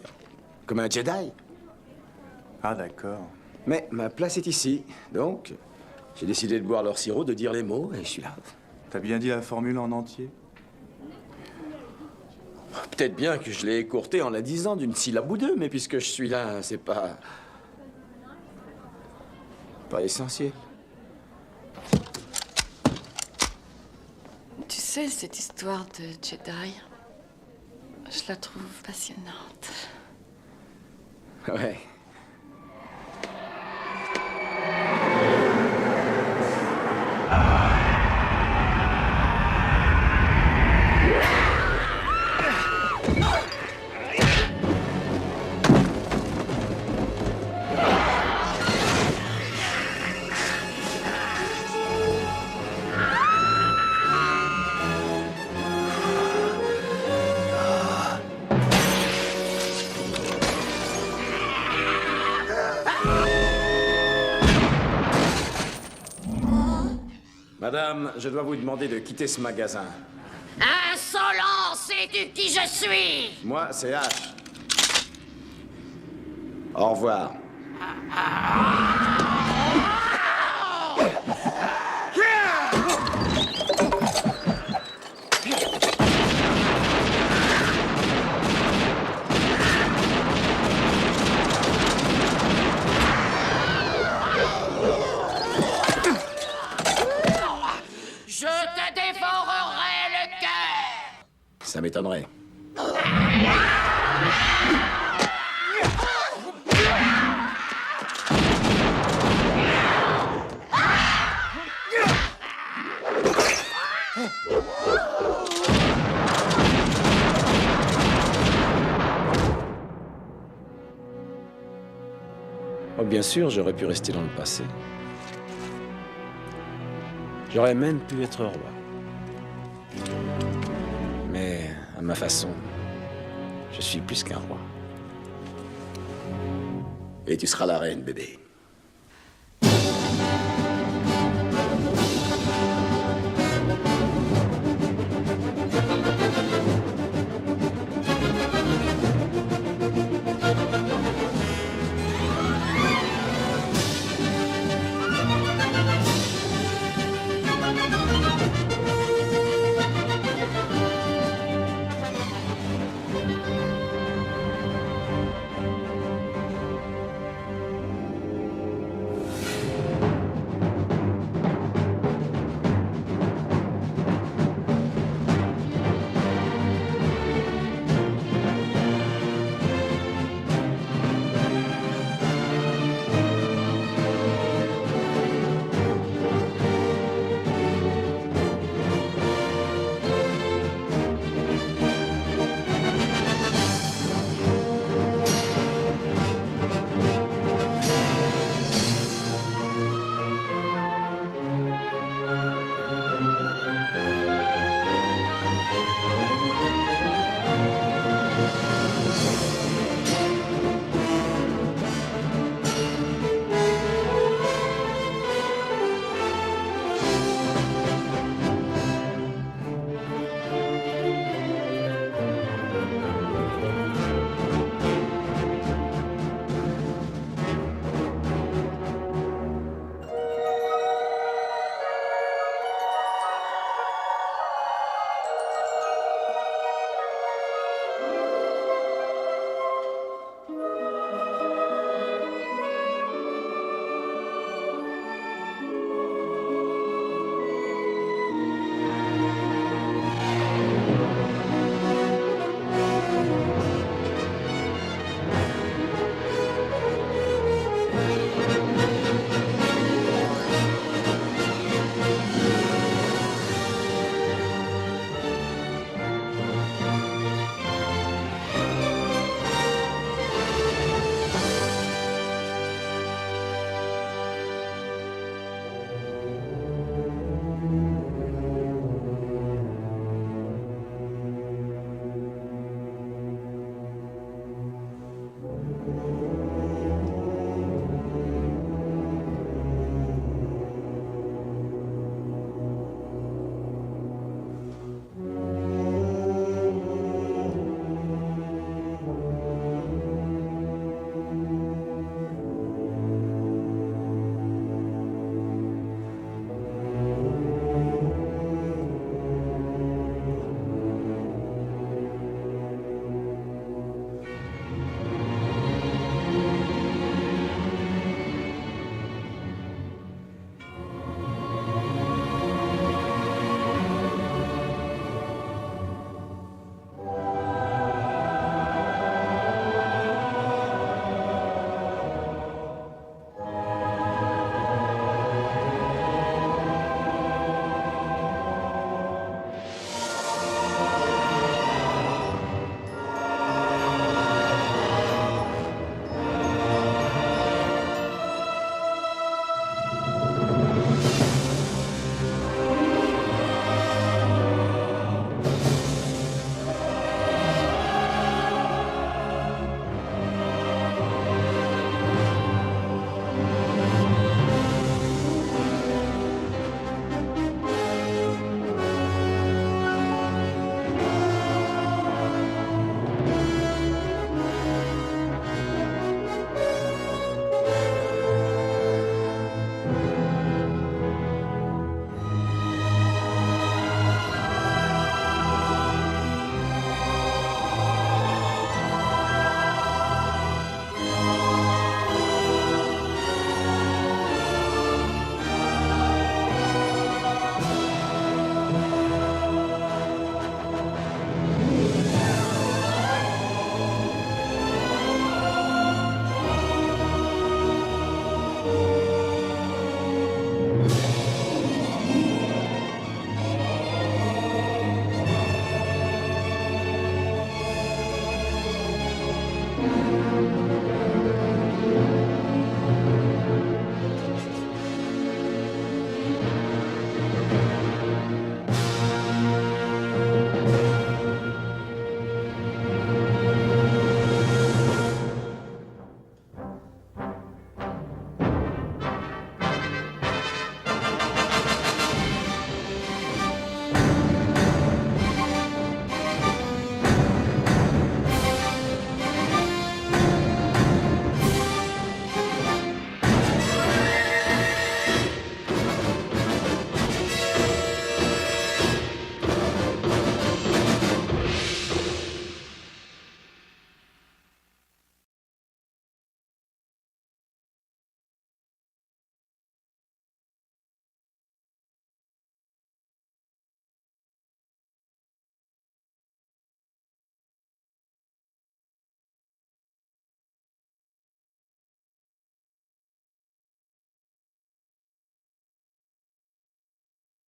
[SPEAKER 3] Comme un Jedi.
[SPEAKER 16] Ah, d'accord.
[SPEAKER 3] Mais ma place est ici. Donc, j'ai décidé de boire leur sirop, de dire les mots, et je suis là.
[SPEAKER 16] T'as bien dit la formule en entier?
[SPEAKER 3] Peut-être bien que je l'ai écourté en la disant d'une syllabe ou deux, mais puisque je suis là, c'est pas essentiel.
[SPEAKER 2] Tu sais, cette histoire de Jedi, je la trouve passionnante.
[SPEAKER 3] Ouais.
[SPEAKER 1] Madame, je dois vous demander de quitter ce magasin.
[SPEAKER 18] Insolent, sais-tu qui je suis?
[SPEAKER 1] Moi, c'est H. Au revoir.
[SPEAKER 18] Je te dévorerai le cœur!
[SPEAKER 1] Ça m'étonnerait. Oh, bien sûr, j'aurais pu rester dans le passé. J'aurais même pu être roi. Mais, à ma façon, je suis plus qu'un roi. Et tu seras la reine, bébé.